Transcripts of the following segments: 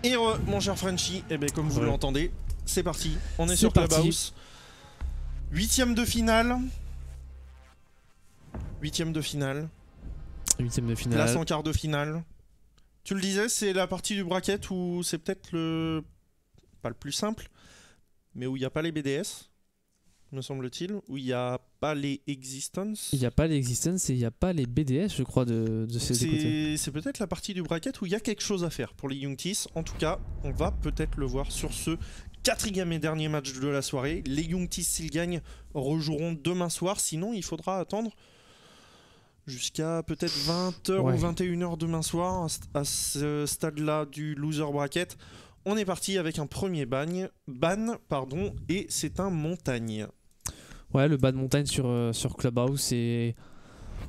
Et mon cher Frenchy, eh ben, comme vous l'entendez, c'est parti, on est sur parti. Clubhouse. Huitième de finale. Huitième de finale. Place en quart de finale. Tu le disais, c'est la partie du bracket où c'est peut-être le... pas le plus simple, mais où il n'y a pas les BDS, me semble-t-il, où il n'y a pas les Existence. Il n'y a pas les Existence et il n'y a pas les BDS, je crois, de ces côtés. C'est peut-être la partie du bracket où il y a quelque chose à faire pour les Youngtis. En tout cas, on va peut-être le voir sur ce quatrième et dernier match de la soirée. Les Youngtis, s'ils gagnent, rejoueront demain soir. Sinon, il faudra attendre jusqu'à peut-être 20h ou 21h demain soir à ce stade-là du loser bracket. On est parti avec un premier ban, et c'est un montagne. Ouais, le ban montagne sur Clubhouse, et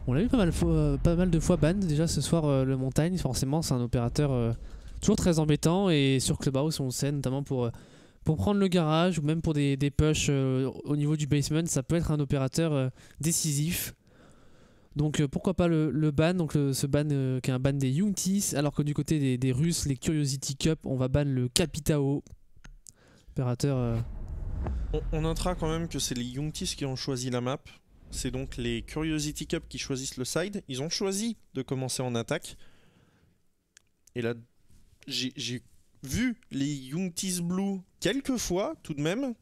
on l'a vu pas mal de fois ban déjà ce soir, le montagne. Forcément, c'est un opérateur toujours très embêtant, et sur Clubhouse, on le sait notamment pour prendre le garage ou même pour des pushs au niveau du basement, ça peut être un opérateur décisif. Donc pourquoi pas le ban, donc ce ban qui est un ban des Youngtis, alors que du côté des Russes, les Curiosity Cup, on va ban le Capitao, opérateur... On notera quand même que c'est les Youngtis qui ont choisi la map, c'est donc les Curiosity Cup qui choisissent le side, ils ont choisi de commencer en attaque. Et là, j'ai vu les Youngtis Blue quelques fois tout de même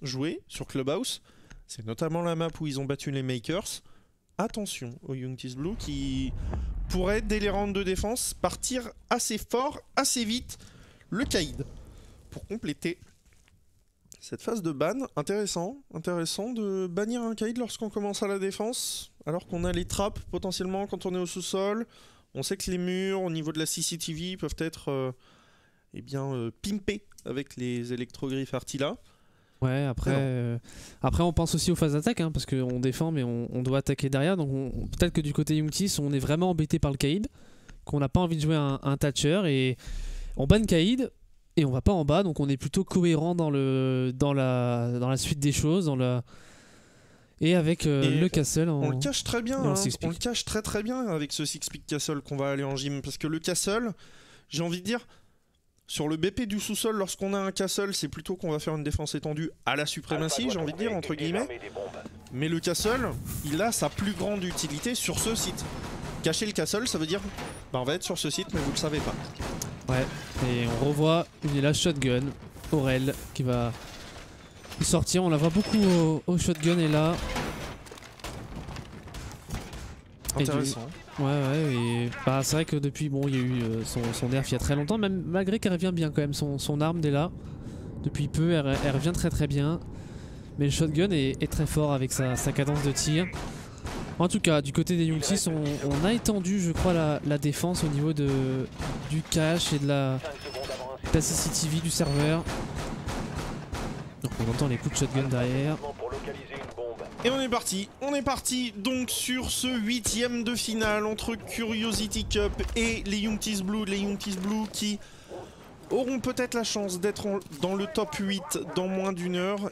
jouer sur Clubhouse, c'est notamment la map où ils ont battu les Makers. Attention aux Youngtis Blue qui pourraient, dès les rounds de défense, partir assez fort, assez vite, le Kaïd. Pour compléter cette phase de ban, intéressant de bannir un Kaïd lorsqu'on commence à la défense, alors qu'on a les trappes potentiellement quand on est au sous-sol. On sait que les murs, au niveau de la CCTV, peuvent être pimpés avec les électrogriffes Artilla. Ouais, après on pense aussi aux phases d'attaque, hein, parce qu'on défend mais on doit attaquer derrière, donc peut-être que du côté Youngtis on est vraiment embêté par le Kaïd, qu'on n'a pas envie de jouer un Thatcher, et on banne Kaïd et on va pas en bas, donc on est plutôt cohérent dans la suite des choses, et avec le Castle. On le cache très bien, hein, on le cache très bien avec ce Six-Pick Castle qu'on va aller en gym, parce que le Castle, j'ai envie de dire... Sur le BP du sous-sol, lorsqu'on a un castle, c'est plutôt qu'on va faire une défense étendue à la suprématie, j'ai envie de dire, entre guillemets. Mais le castle, il a sa plus grande utilité sur ce site. Cacher le castle, ça veut dire, on va être sur ce site, mais vous le savez pas. Ouais, et on revoit une last shotgun, Aurel, qui va sortir. On la voit beaucoup au shotgun, et là... Intéressant. Ouais, et c'est vrai que depuis, il y a eu son nerf il y a très longtemps, même malgré qu'elle revient bien quand même, son arme dès là. Depuis peu, elle revient très bien. Mais le shotgun est très fort avec sa cadence de tir. En tout cas, du côté des Youngtis, on a étendu, je crois, la défense au niveau du cache et de la CCTV du serveur. Donc on entend les coups de shotgun derrière. Et on est parti donc sur ce huitième de finale entre Curiosity Cup et les Youngtis Blue. Les Youngtis Blue qui auront peut-être la chance d'être dans le top 8 dans moins d'une heure.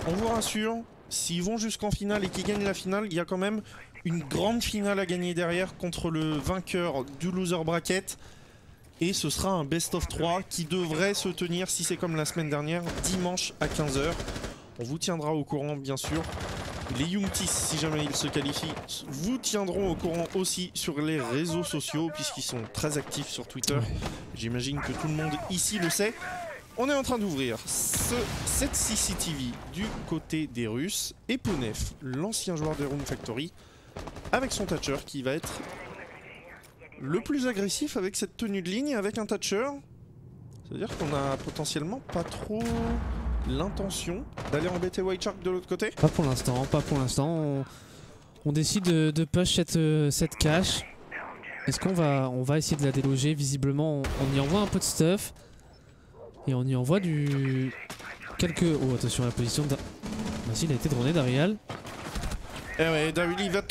On vous rassure, s'ils vont jusqu'en finale et qu'ils gagnent la finale, il y a quand même une grande finale à gagner derrière contre le vainqueur du loser bracket. Et ce sera un best of 3 qui devrait se tenir, si c'est comme la semaine dernière, dimanche à 15h. On vous tiendra au courant, bien sûr. Les Youngtis, si jamais ils se qualifient, vous tiendront au courant aussi sur les réseaux sociaux, puisqu'ils sont très actifs sur Twitter. J'imagine que tout le monde ici le sait. On est en train d'ouvrir cette CCTV du côté des Russes. Et Ponef, l'ancien joueur des Room Factory, avec son Thatcher qui va être le plus agressif avec cette tenue de ligne, avec un Thatcher. C'est-à-dire qu'on a potentiellement pas trop... l'intention d'aller embêter White Shark de l'autre côté? Pas pour l'instant. On décide de push cette cache. Est-ce qu'on va essayer de la déloger? Visiblement, on y envoie un peu de stuff. Et on y envoie Oh, attention à la position de... Vas-y, il a été droné d'Arial. Eh ouais, Daryl, il va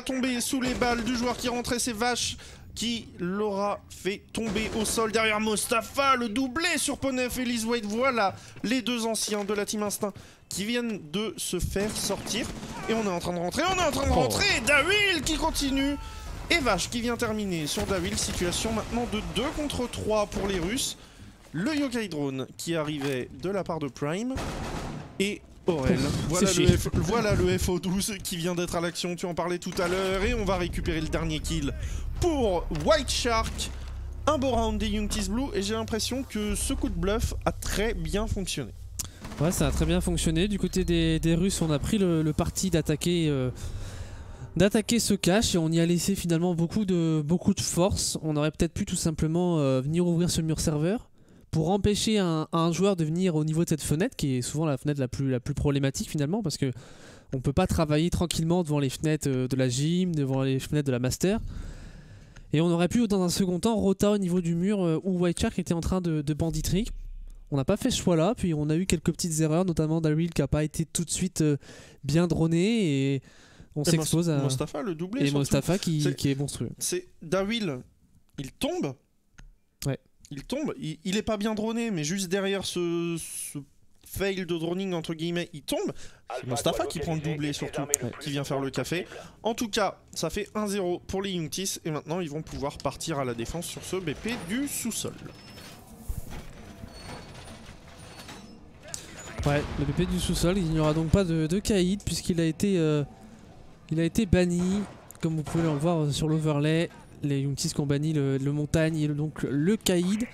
tomber sous les balles du joueur qui rentrait ses vaches, qui l'aura fait tomber au sol derrière Mostafa, le doublé sur Ponef et Liz White. Voilà les deux anciens de la Team Instinct qui viennent de se faire sortir. Et on est en train de rentrer, Daryl qui continue Et Vache qui vient terminer sur Dawil. Situation maintenant de 2 contre 3 pour les Russes. Le Yokai Drone qui arrivait de la part de Prime. Et Aurel. Voilà le FO12 qui vient d'être à l'action, tu en parlais tout à l'heure. Et on va récupérer le dernier kill pour White Shark. Un beau round des Youngtis Blue. Et j'ai l'impression que ce coup de bluff a très bien fonctionné. Ouais, ça a très bien fonctionné. Du côté des Russes, on a pris le parti d'attaquer ce cache et on y a laissé finalement beaucoup de force. On aurait peut-être pu tout simplement venir ouvrir ce mur serveur pour empêcher un joueur de venir au niveau de cette fenêtre, qui est souvent la fenêtre la plus problématique finalement, parce que on peut pas travailler tranquillement devant les fenêtres de la gym, devant les fenêtres de la master. Et on aurait pu dans un second temps rota au niveau du mur où White Shark était en train de banditry. On n'a pas fait ce choix là, puis on a eu quelques petites erreurs, notamment Dawil qui n'a pas été tout de suite bien droné et on s'expose à Mostafa le doublé. Et Mostafa qui est monstrueux. C'est Dawil, il tombe. Ouais. Il tombe, il est pas bien droné, mais juste derrière ce fail de droning entre guillemets, il tombe. C'est Mostafa qui prend le doublé surtout, qui vient faire le café. En tout cas, ça fait 1-0 pour les Youngtis et maintenant ils vont pouvoir partir à la défense sur ce BP du sous-sol. Ouais, le BP du sous-sol, il n'y aura donc pas de Kaïd puisqu'il a été banni, comme vous pouvez le voir sur l'overlay. Les Youngtis qui ont banni le montagne et donc le Kaïd.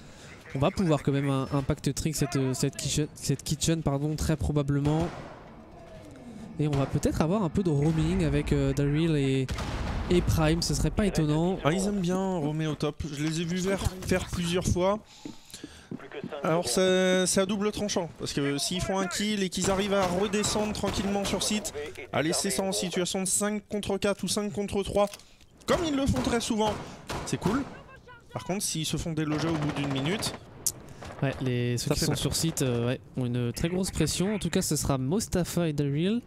On va pouvoir quand même impact trick cette kitchen pardon, très probablement. Et on va peut-être avoir un peu de roaming avec Dawil et Prime, ce serait pas étonnant. Ah, ils aiment bien roamer au top, je les ai vus faire plusieurs fois. Alors c'est à double tranchant, parce que s'ils font un kill et qu'ils arrivent à redescendre tranquillement sur site, à laisser ça en situation de 5 contre 4 ou 5 contre 3, comme ils le font très souvent, c'est cool. Par contre, s'ils se font déloger au bout d'une minute... Ouais, ceux qui sont sur site ont une très grosse pression. En tout cas, ce sera Mostafa et Dawil.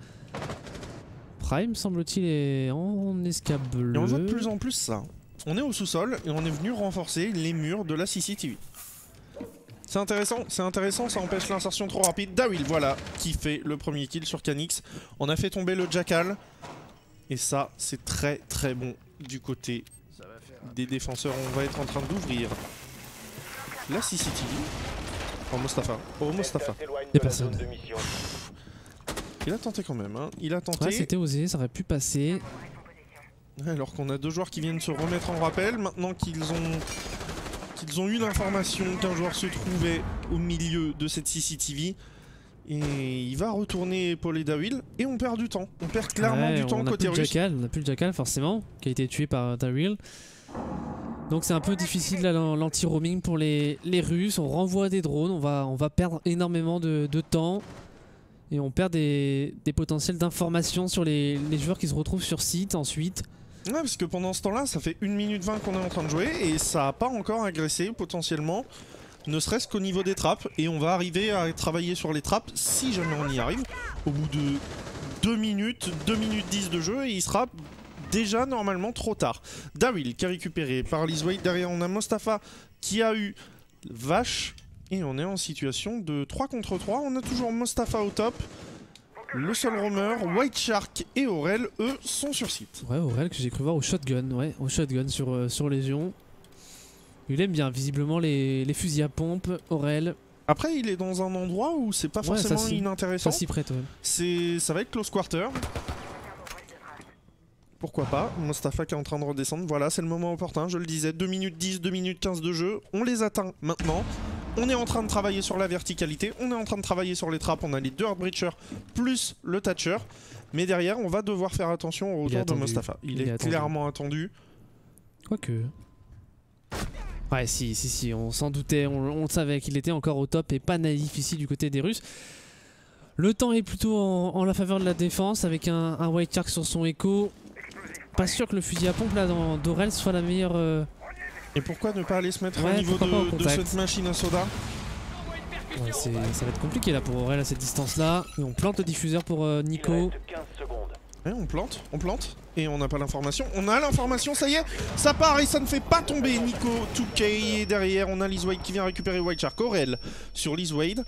Prime, semble-t-il, est en escabeau. Et on voit de plus en plus ça. On est au sous-sol et on est venu renforcer les murs de la CCTV. C'est intéressant, ça empêche l'insertion trop rapide. Dawil, voilà, qui fait le premier kill sur Canix. On a fait tomber le Jackal. Et ça, c'est très très bon du côté des défenseurs. On va être en train d'ouvrir la CCTV. Oh Mostafa, Y'a personne. Il a tenté quand même, hein. Il a tenté. Ouais, c'était osé, ça aurait pu passer. Alors qu'on a deux joueurs qui viennent se remettre en rappel. Maintenant qu'ils ont eu l'information qu'un joueur se trouvait au milieu de cette CCTV. Et il va retourner épauler Dawil et on perd du temps. On perd clairement du temps côté russe. On n'a plus le Jackal forcément, qui a été tué par Dawil. Donc c'est un peu difficile l'anti-roaming pour les Russes. On renvoie des drones, on va perdre énormément de temps. Et on perd des potentiels d'informations sur les joueurs qui se retrouvent sur site ensuite. Ouais, parce que pendant ce temps-là, ça fait 1 minute 20 qu'on est en train de jouer et ça n'a pas encore agressé potentiellement, ne serait-ce qu'au niveau des trappes. Et on va arriver à travailler sur les trappes si jamais on y arrive. Au bout de 2 minutes 10 de jeu et il sera déjà normalement trop tard. Dawil qui est récupéré par Lizwade. Derrière on a Mostafa qui a eu Vache. Et on est en situation de 3 contre 3. On a toujours Mostafa au top. Le seul roamer, White Shark et Aurel, eux, sont sur site. Ouais, Aurel que j'ai cru voir au shotgun, sur Légion. Il aime bien visiblement les fusils à pompe, Aurel. Après, il est dans un endroit où c'est pas forcément inintéressant. Ça s'y prête, ouais. Ça va être close quarter. Pourquoi pas, Mostafa qui est en train de redescendre. Voilà, c'est le moment opportun, je le disais. 2 minutes 10, 2 minutes 15 de jeu. On les atteint maintenant. On est en train de travailler sur la verticalité, on est en train de travailler sur les trappes, on a les 2 Heartbreachers plus le Thatcher. Mais derrière, on va devoir faire attention au retour de Mostafa. Il est clairement attendu. Quoique... Ouais, si, on s'en doutait, on savait qu'il était encore au top et pas naïf ici du côté des Russes. Le temps est plutôt en la faveur de la défense avec un White Shark sur son écho. Pas sûr que le fusil à pompe là d'Aurel soit la meilleure... Et pourquoi ne pas aller se mettre au niveau de cette machine à soda? Ouais, ça va être compliqué là pour Aurel à cette distance là. Et on plante le diffuseur pour Nico. Ouais, on plante. Et on n'a pas l'information. On a l'information, ça y est, ça part et ça ne fait pas tomber Nico 2K. Et derrière, on a Lizwade qui vient récupérer White Shark. Aurel sur Lizwade.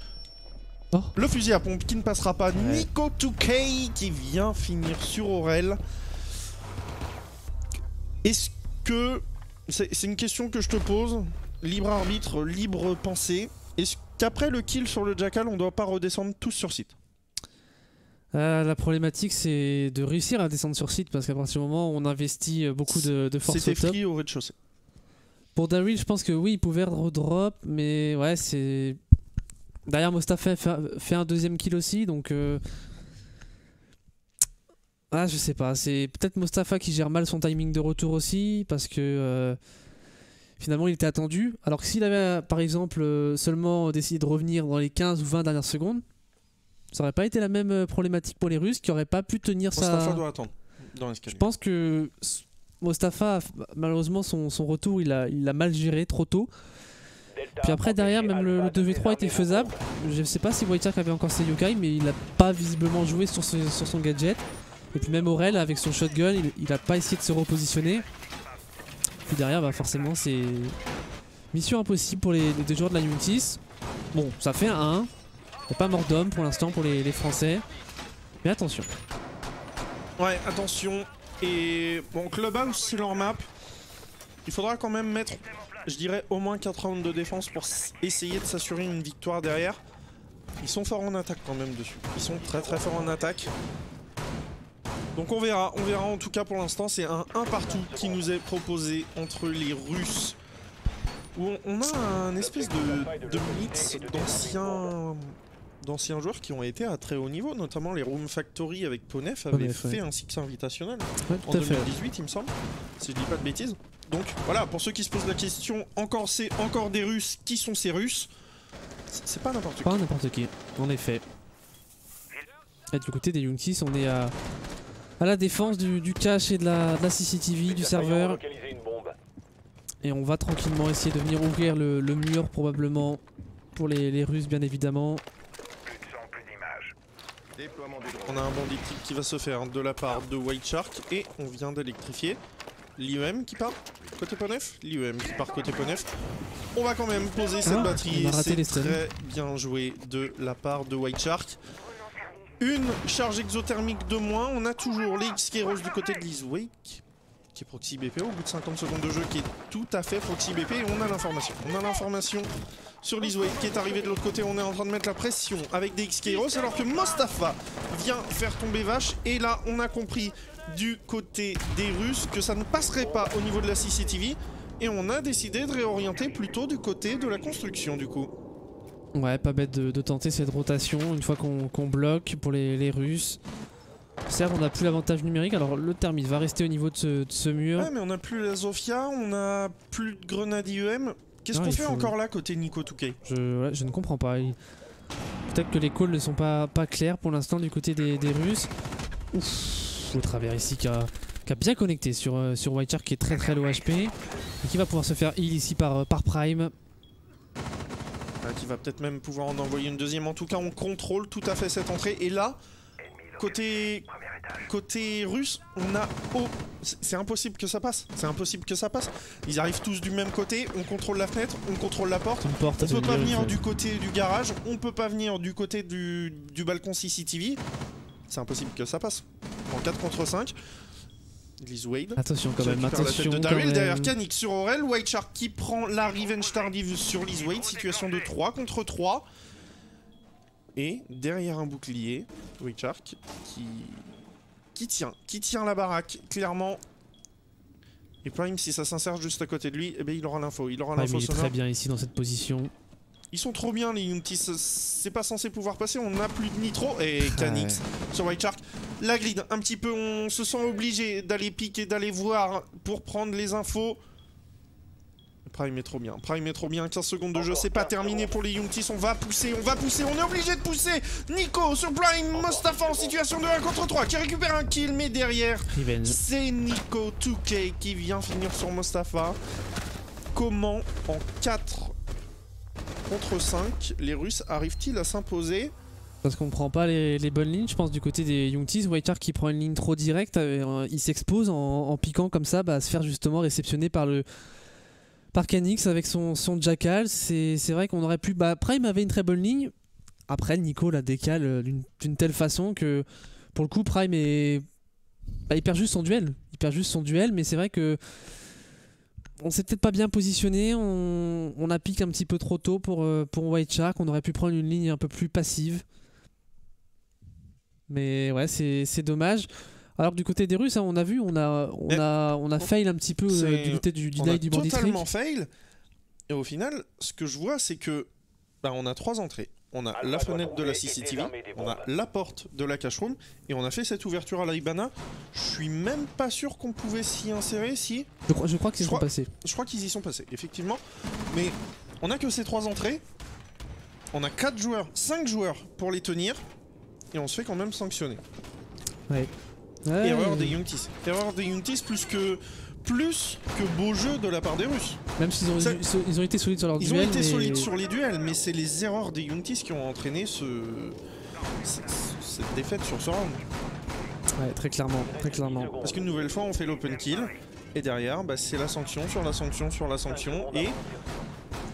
Oh. Le fusil à pompe qui ne passera pas. Ouais. Nico 2K qui vient finir sur Aurel. Est-ce que... C'est une question que je te pose. Libre arbitre, libre pensée. Est-ce qu'après le kill sur le Jackal, on doit pas redescendre tous sur site? La problématique, c'est de réussir à descendre sur site parce qu'à partir du moment où on investit beaucoup de force au top. C'était free au rez-de-chaussée. Pour Daryl, je pense que oui, il pouvait redrop, mais ouais, c'est... Derrière, Mostafa fait un deuxième kill aussi, donc... Ah, je sais pas, c'est peut-être Mostafa qui gère mal son timing de retour aussi, parce que finalement il était attendu. Alors que s'il avait par exemple seulement décidé de revenir dans les 15 ou 20 dernières secondes, ça aurait pas été la même problématique pour les Russes qui auraient pas pu tenir Mostafa doit attendre dans l'escalier. Je pense que Mostafa, malheureusement, son retour il a mal géré trop tôt. Puis après derrière même le 2v3 était faisable. Je sais pas si White avait encore ses yokai, mais il a pas visiblement joué sur son gadget. Et puis même Aurel avec son shotgun, il a pas essayé de se repositionner. Puis derrière bah forcément c'est mission impossible pour les deux joueurs de la Unity. Bon, ça fait un 1. Il n'y a pas mort d'homme pour l'instant pour les Français. Mais attention. Ouais, attention. Et bon, Clubhouse c'est leur map. Il faudra quand même mettre, je dirais, au moins 4 rounds de défense pour essayer de s'assurer une victoire derrière. Ils sont forts en attaque quand même dessus. Ils sont très très forts en attaque. Donc on verra en tout cas pour l'instant c'est un 1 partout qui nous est proposé entre les Russes. Où on a un espèce de mix d'anciens joueurs qui ont été à très haut niveau, notamment les Room Factory avec Ponef avaient fait un Six Invitational en 2018 il me semble, si je dis pas de bêtises. Donc voilà, pour ceux qui se posent la question, c'est encore des Russes, qui sont ces Russes? C'est pas n'importe qui. Pas n'importe qui, en effet. Et du côté des Youngtis, on est à la défense du cache et de la CCTV, du serveur. Et on va tranquillement essayer de venir ouvrir le mur probablement pour les Russes bien évidemment. On a un bandit qui va se faire de la part de White Shark et on vient d'électrifier. L'IEM qui part côté Ponef, l'IEM qui part côté Ponef. On va quand même poser cette batterie et c'est très bien joué de la part de White Shark. Une charge exothermique de moins, on a toujours les X-Keros du côté de Lizwake, qui est proxy BP au bout de 50 secondes de jeu, qui est tout à fait proxy BP, et on a l'information. On a l'information sur Lizwake qui est arrivé de l'autre côté, on est en train de mettre la pression avec des X-Keros, alors que Mostafa vient faire tomber Vache, et là on a compris du côté des Russes que ça ne passerait pas au niveau de la CCTV, et on a décidé de réorienter plutôt du côté de la construction du coup. Ouais, pas bête de tenter cette rotation une fois qu'on bloque pour les Russes. Certes, on n'a plus l'avantage numérique, alors le thermite va rester au niveau de ce mur. Ouais, mais on n'a plus la Zofia, on n'a plus de grenade IEM. Qu'est-ce qu'on fait encore là côté Nico 2K? Je ne comprends pas. Peut-être que les calls ne sont pas clairs pour l'instant du côté des Russes. Ouf, le travers ici qui a bien connecté sur White Shark qui est très très low HP. Et qui va pouvoir se faire heal ici par Prime. Qui va peut-être même pouvoir en envoyer une deuxième. En tout cas, on contrôle tout à fait cette entrée. Et là, côté russe, on a... Oh, c'est impossible que ça passe. C'est impossible que ça passe. Ils arrivent tous du même côté. On contrôle la fenêtre, on contrôle la porte. On peut pas venir du côté du garage. On peut pas venir du côté du balcon CCTV. C'est impossible que ça passe. En 4 contre 5. Liz Wade. Attention quand même, attention. Derrière Canik sur Aurel, White Shark qui prend la revenge tardive sur Liz Wade, situation de 3 contre 3. Et derrière un bouclier, White Shark qui tient la baraque, clairement. Et Prime, si ça s'insère juste à côté de lui, eh bien, il aura l'info. Il est très bien ici dans cette position. Ils sont trop bien les Unity, c'est pas censé pouvoir passer, on n'a plus de nitro. Et Canix sur White Shark, la grid un petit peu, on se sent obligé d'aller piquer, d'aller voir pour prendre les infos. Prime est trop bien, 15 secondes de jeu, c'est pas terminé pour les Youngtis, on va pousser, on est obligé de pousser. Nico sur Prime, Mostafa en situation de 1 contre 3 qui récupère un kill, mais derrière, c'est Nico 2K qui vient finir sur Mostafa. Comment en 4 contre 5, les Russes arrivent-ils à s'imposer? Parce qu'on ne prend pas les bonnes lignes, je pense, du côté des Youngtis. White Shark qui prend une ligne trop directe, il s'expose en piquant comme ça, à se faire justement réceptionner par Canix avec son Jackal. C'est vrai qu'on aurait pu... Prime avait une très bonne ligne. Après, Nico la décale d'une telle façon que, pour le coup, Prime est... il perd juste son duel. Mais c'est vrai que on s'est peut-être pas bien positionné, on a piqué un petit peu trop tôt pour White Shark, on aurait pu prendre une ligne un peu plus passive. Mais ouais, c'est dommage. Alors que du côté des Russes, hein, on a vu, on a fail un petit peu du côté du deny du Bandit Trick. Totalement fail. Et au final, ce que je vois, c'est que on a 3 entrées. On a la fenêtre de la CCTV, on a la porte de la cache room, et on a fait cette ouverture à l'Ibana. Je suis même pas sûr qu'on pouvait s'y insérer si... Je crois qu'ils y sont passés. Je crois qu'ils y sont passés, effectivement. Mais on a que ces 3 entrées. On a 4 joueurs, 5 joueurs pour les tenir. Et on se fait quand même sanctionner. Ouais. Erreur des Youngtis. Erreur des Youngtis plus que beau jeu de la part des Russes. Même s'ils ont été solides sur leur duel. Ils ont été solides sur les duels, mais c'est les erreurs des Youngtis qui ont entraîné cette défaite sur ce round. Ouais, très clairement, très clairement. Parce qu'une nouvelle fois, on fait l'open kill, et derrière, c'est la sanction sur la sanction sur la sanction, et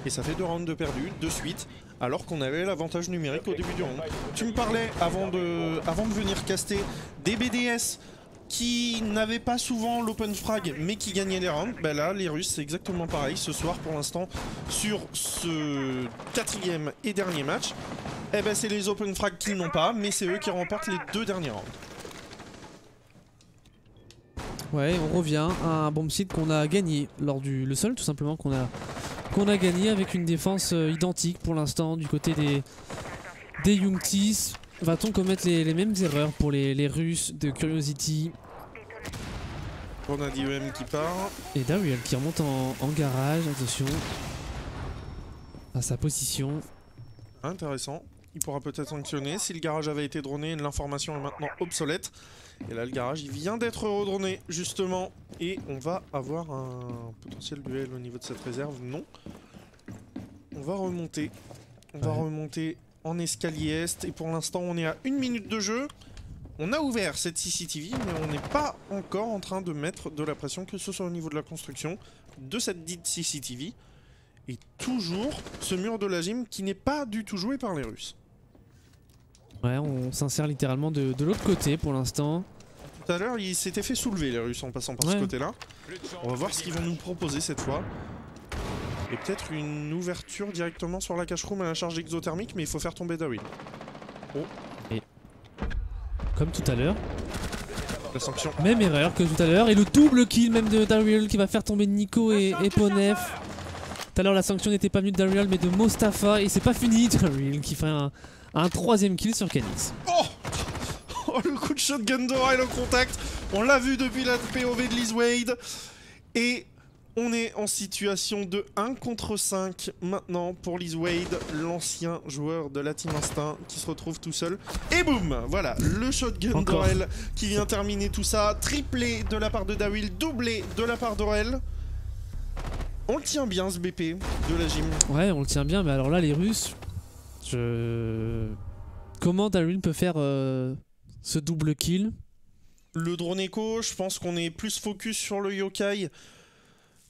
ça fait 2 rounds de perdus, de suite, alors qu'on avait l'avantage numérique au début du round. Tu me parlais, avant de venir caster, des BDS qui n'avaient pas souvent l'open frag mais qui gagnaient les rounds. Là les Russes c'est exactement pareil ce soir pour l'instant sur ce 4e et dernier match. C'est les open frag qui n'ont pas, mais c'est eux qui remportent les 2 derniers rounds. Ouais, on revient à un bomb site qu'on a gagné lors le seul tout simplement qu'on a gagné avec une défense identique pour l'instant du côté des Youngtis. Va-t-on commettre les mêmes erreurs pour les Russes de Curiosity? On a d'IEM qui part. Et Dariel qui remonte en garage, attention à sa position. Intéressant, il pourra peut-être sanctionner. Si le garage avait été droné, l'information est maintenant obsolète. Et là le garage il vient d'être redroné justement. Et on va avoir un potentiel duel au niveau de cette réserve. Non. On va remonter. On va remonter en escalier est, et pour l'instant on est à 1 minute de jeu. On a ouvert cette CCTV, mais on n'est pas encore en train de mettre de la pression, que ce soit au niveau de la construction de cette dite CCTV. Et toujours ce mur de la gym qui n'est pas du tout joué par les Russes. Ouais, on s'insère littéralement de l'autre côté pour l'instant. Tout à l'heure, ils s'étaient fait soulever les Russes en passant par ce côté-là. On va voir ce qu'ils vont nous proposer cette fois. Et peut-être une ouverture directement sur la cache room à la charge exothermique, mais il faut faire tomber Daryl. Oh. Et comme tout à l'heure. La sanction. Même erreur que tout à l'heure. Et le double kill même de Daryl qui va faire tomber Nico et Ponef. Tout à l'heure la sanction n'était pas venue de Daryl mais de Mostafa. Et c'est pas fini, Daryl qui fait un 3ème kill sur Canis. Oh, le coup de shotgun d'Orail en contact. On l'a vu depuis la POV de Liz Wade. Et on est en situation de 1 contre 5 maintenant pour Liz Wade, l'ancien joueur de la Team Instinct qui se retrouve tout seul. Et boum, voilà, le shotgun d'Orel qui vient terminer tout ça. Triplé de la part de Daryl, doublé de la part d'Orel. On le tient bien ce BP de la gym. Ouais, on le tient bien, mais alors là les Russes... Comment Daryl peut faire ce double kill? Le drone echo, je pense qu'on est plus focus sur le yokai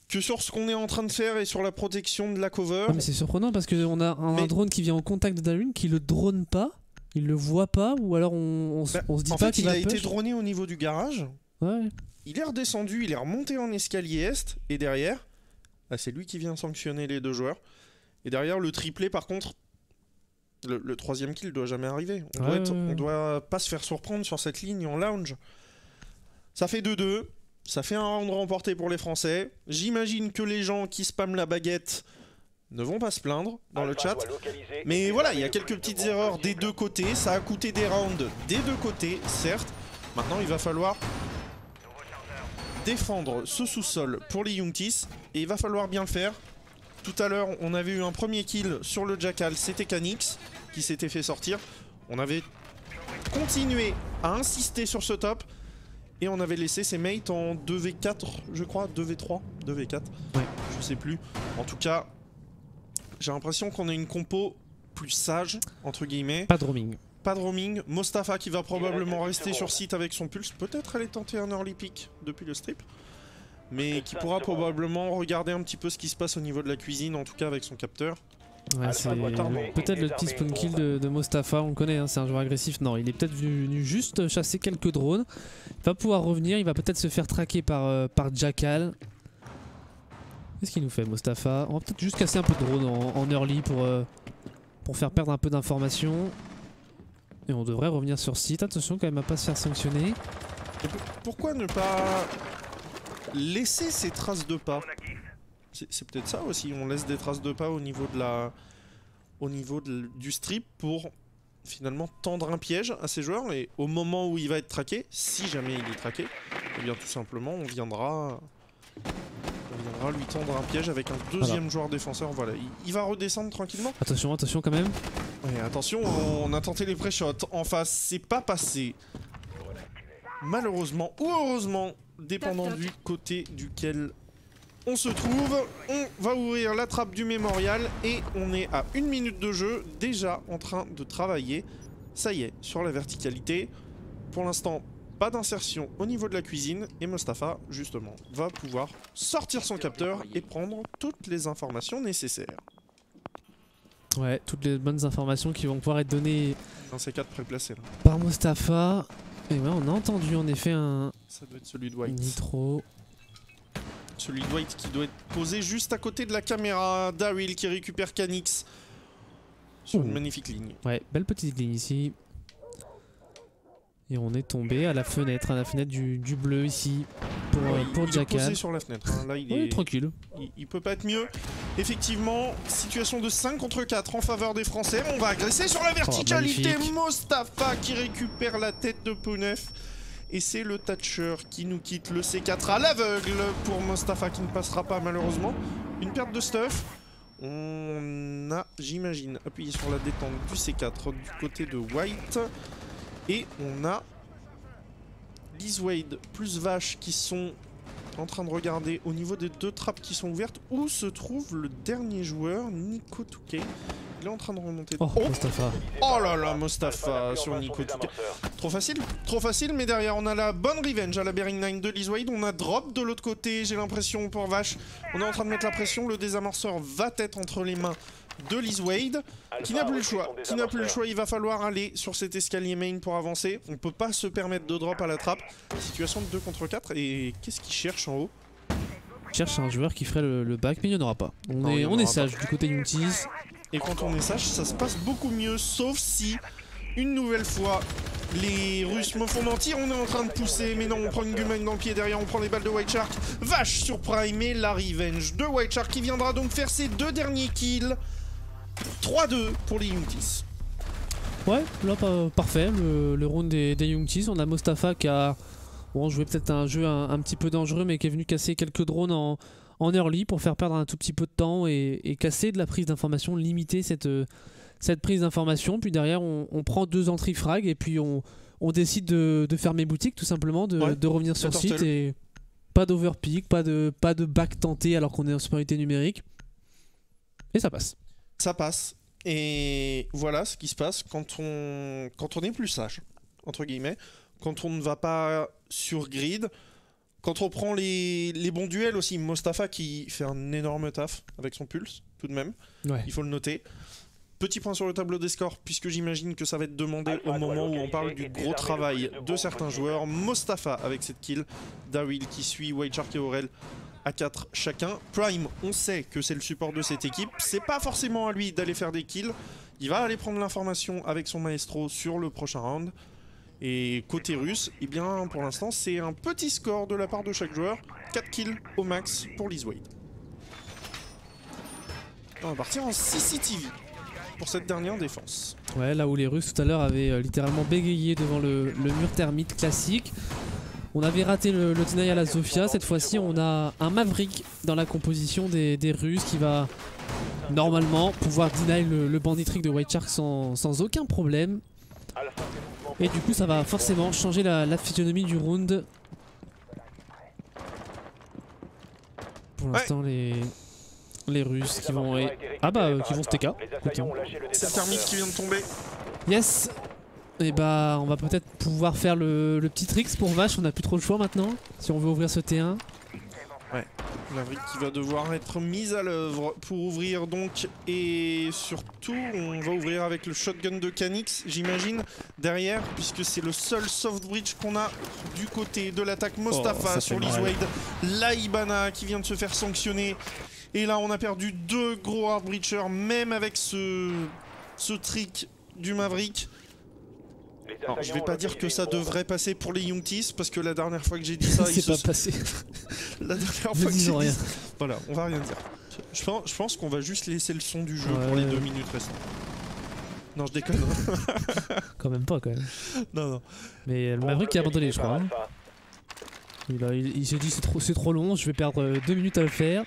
que sur ce qu'on est en train de faire et sur la protection de la cover. Ouais, mais c'est surprenant parce qu'on a un drone qui vient en contact de Daryl qui le drone pas, il le voit pas, ou alors on se dit pas qu'il va push. Il a été droné au niveau du garage. Ouais. Il est redescendu, il est remonté en escalier est, et derrière, c'est lui qui vient sanctionner les 2 joueurs. Et derrière le triplé par contre, le 3ème kill doit jamais arriver. On doit pas se faire surprendre sur cette ligne en lounge. Ça fait 2-2. Ça fait un round remporté pour les Français. J'imagine que les gens qui spamment la baguette ne vont pas se plaindre dans le chat. Mais voilà, il y a quelques petites erreurs des 2 côtés. Ça a coûté des rounds des 2 côtés, certes. Maintenant, il va falloir défendre ce sous-sol pour les Youngtis. Et il va falloir bien le faire. Tout à l'heure, on avait eu un premier kill sur le Jackal. C'était Canix qui s'était fait sortir. On avait continué à insister sur ce top. Et on avait laissé ses mates en 2v4, je crois, 2v3, 2v4, ouais. Je sais plus. En tout cas, j'ai l'impression qu'on a une compo plus sage, entre guillemets. Pas de roaming. Pas de roaming. Mostafa qui va probablement rester sur site avec son pulse. Peut-être aller tenter un early pick depuis le strip. Mais qui pourra probablement regarder un petit peu ce qui se passe au niveau de la cuisine, en tout cas avec son capteur. Ouais, c'est peut-être le petit spawn kill de Mostafa, on le connaît, hein, c'est un joueur agressif. Non, il est peut-être venu juste chasser quelques drones. Il va pouvoir revenir, il va peut-être se faire traquer par Jackal. Qu'est-ce qu'il nous fait, Mostafa? On va peut-être juste casser un peu de drone en early pour faire perdre un peu d'informations. Et on devrait revenir sur site. Attention quand même à pas se faire sanctionner. Et pourquoi ne pas laisser ces traces de pas? C'est peut-être ça aussi, on laisse des traces de pas au niveau du strip pour finalement tendre un piège à ces joueurs, et au moment où il va être traqué, si jamais il est traqué, eh bien tout simplement on viendra lui tendre un piège avec un deuxième joueur défenseur. Voilà, il va redescendre tranquillement. Attention, attention quand même. Ouais, attention, on a tenté les pré-shots en face, c'est pas passé. Malheureusement ou heureusement, dépendant du côté duquel on se trouve, on va ouvrir la trappe du mémorial et on est à 1 minute de jeu, déjà en train de travailler. Ça y est, sur la verticalité. Pour l'instant, pas d'insertion au niveau de la cuisine et Mostafa, justement, va pouvoir sortir son capteur et prendre toutes les informations nécessaires. Ouais, toutes les bonnes informations qui vont pouvoir être données dans ces 4 préplacés là. Par Mostafa. Et ouais, on a entendu en effet un... Ça doit être celui de White. Nitro. Celui de White qui doit être posé juste à côté de la caméra. Daryl qui récupère Canix sur une magnifique ligne. Ouais, belle petite ligne ici. Et on est tombé à la fenêtre du bleu ici pour Jackal. Il est posé sur la fenêtre. Hein. Là, il est tranquille. Il peut pas être mieux. Effectivement, situation de 5 contre 4 en faveur des Français. On va agresser sur la verticalité. Mostafa qui récupère la tête de Ponef. Et c'est le Thatcher qui nous quitte le C4 à l'aveugle pour Mostafa qui ne passera pas malheureusement. Une perte de stuff. On a, j'imagine, appuyé sur la détente du C4 du côté de White. Et on a Liz Wade plus Vache qui sont en train de regarder au niveau des 2 trappes qui sont ouvertes où se trouve le dernier joueur, Nico Touquet. Il est en train de remonter. Oh, Mostafa. Oh là là, Mostafa sur Nico Touquet. Trop facile, mais derrière on a la bonne revenge à la Bearing 9 de Liz Wade. On a drop de l'autre côté, j'ai l'impression, pour Vache. On est en train de mettre la pression, le désamorceur va être entre les mains de Liz Wade, qui n'a plus le choix. Il va falloir aller sur cet escalier main pour avancer. On peut pas se permettre de drop à la trappe. Situation de 2 contre 4. Et qu'est-ce qu'il cherche en haut? Il cherche un joueur qui ferait le back, mais il n'y en aura pas. On est sage du côté Younties. Et quand on est sage, ça se passe beaucoup mieux, sauf si, une nouvelle fois, les Russes me font mentir. On est en train de pousser, mais non, on prend une gueule dans le pied derrière, on prend les balles de White Shark. Vache sur Prime et la revenge de White Shark qui viendra donc faire ses 2 derniers kills. 3-2 pour les Younties. Ouais, là parfait, le round des Younties. On a Mostafa qui a joué peut-être un jeu un petit peu dangereux, mais qui est venu casser quelques drones en early pour faire perdre un tout petit peu de temps et casser de la prise d'information, limiter cette prise d'information. Puis derrière on prend 2 entrées frag et puis on décide de fermer boutique tout simplement, de revenir sur site, et pas d'overpick, pas de back tenté alors qu'on est en supériorité numérique. Et ça passe. Ça passe. Et voilà ce qui se passe quand on est plus sage, entre guillemets, quand on ne va pas sur grid, quand on prend les bons duels aussi. Mostafa qui fait un énorme taf avec son pulse, tout de même, il faut le noter. Petit point sur le tableau des scores, puisque j'imagine que ça va être demandé au moment où on parle du gros travail de certains joueurs. Mostafa avec cette kill, Daryl qui suit White Shark et Aurel à 4 chacun. Prime, on sait que c'est le support de cette équipe, c'est pas forcément à lui d'aller faire des kills, il va aller prendre l'information avec son maestro sur le prochain round. Et côté russe, eh bien pour l'instant c'est un petit score de la part de chaque joueur, 4 kills au max pour Liz Wade. On va partir en CCTV pour cette dernière défense. Ouais, là où les Russes tout à l'heure avaient littéralement bégayé devant le mur thermite classique. On avait raté le deny à la Zofia. Cette fois-ci, on a un Maverick dans la composition des Russes qui va normalement pouvoir deny le bandit trick de White Shark sans aucun problème. Et du coup, ça va forcément changer la physionomie du round. Pour l'instant, les Russes qui vont... qui vont se TK. C'est le thermite qui vient de tomber. Yes. Et bah on va peut-être pouvoir faire le petit tricks pour Vache, on n'a plus trop le choix maintenant, si on veut ouvrir ce T1. Ouais, Maverick qui va devoir être mise à l'œuvre pour ouvrir donc, et surtout on va ouvrir avec le shotgun de Canix, j'imagine, derrière, puisque c'est le seul soft bridge qu'on a du côté de l'attaque. Mostafa sur Liz Wade, la Ibana qui vient de se faire sanctionner. Et là, on a perdu 2 gros hard breachers, même avec ce trick du Maverick. Alors, je vais pas dire que ça devrait passer pour les Youngtis, parce que la dernière fois que j'ai dit ça, c'est pas passé. La dernière fois que j'ai dit ça... Voilà, on va rien dire. Je pense qu'on va juste laisser le son du jeu pour les 2 minutes restantes. Non, je déconne. Quand même pas, quand même. Non. Mais le Maverick qui a abandonné, je crois. Hein. Il s'est dit c'est trop long, je vais perdre 2 minutes à le faire.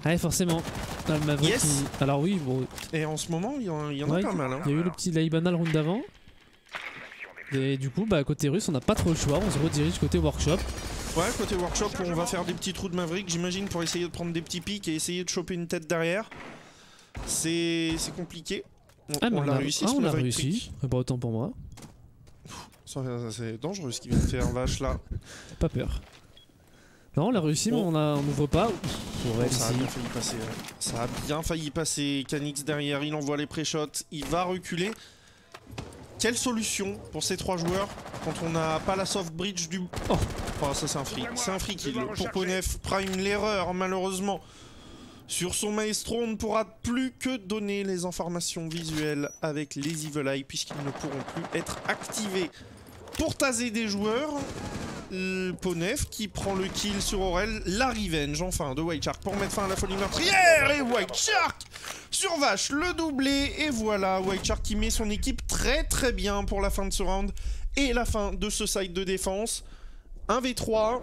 Ouais, forcément. Là, le Maverick alors oui, bon. Et en ce moment, il y en a pas mal. Hein. Il y a eu le petit Laibana le round d'avant. Et du coup, côté russe, on n'a pas trop le choix, on se redirige côté workshop. Ouais, côté workshop, on va faire des petits trous de Maverick, j'imagine, pour essayer de prendre des petits pics et essayer de choper une tête derrière. C'est compliqué. On l'a réussi, on l'a réussi. Pas autant pour moi. C'est dangereux ce qu'il vient de faire, vache là. Pas peur. Non, on l'a réussi, mais on n'ouvre pas. Ça a bien failli passer. Ça a bien failli passer. Canix derrière, il envoie les pré-shots, il va reculer. Quelle solution pour ces 3 joueurs quand on n'a pas la soft bridge du... Oh, ça c'est un free. C'est un free kill pour Ponef. Prime l'erreur malheureusement. Sur son maestro, on ne pourra plus que donner les informations visuelles avec les Evil Eye puisqu'ils ne pourront plus être activés. Pour taser des joueurs, Ponef qui prend le kill sur Aurel, la revenge enfin de White Shark pour mettre fin à la folie meurtrière et White Shark sur Vache le doublé et voilà White Shark qui met son équipe très bien pour la fin de ce round et la fin de ce side de défense. 1v3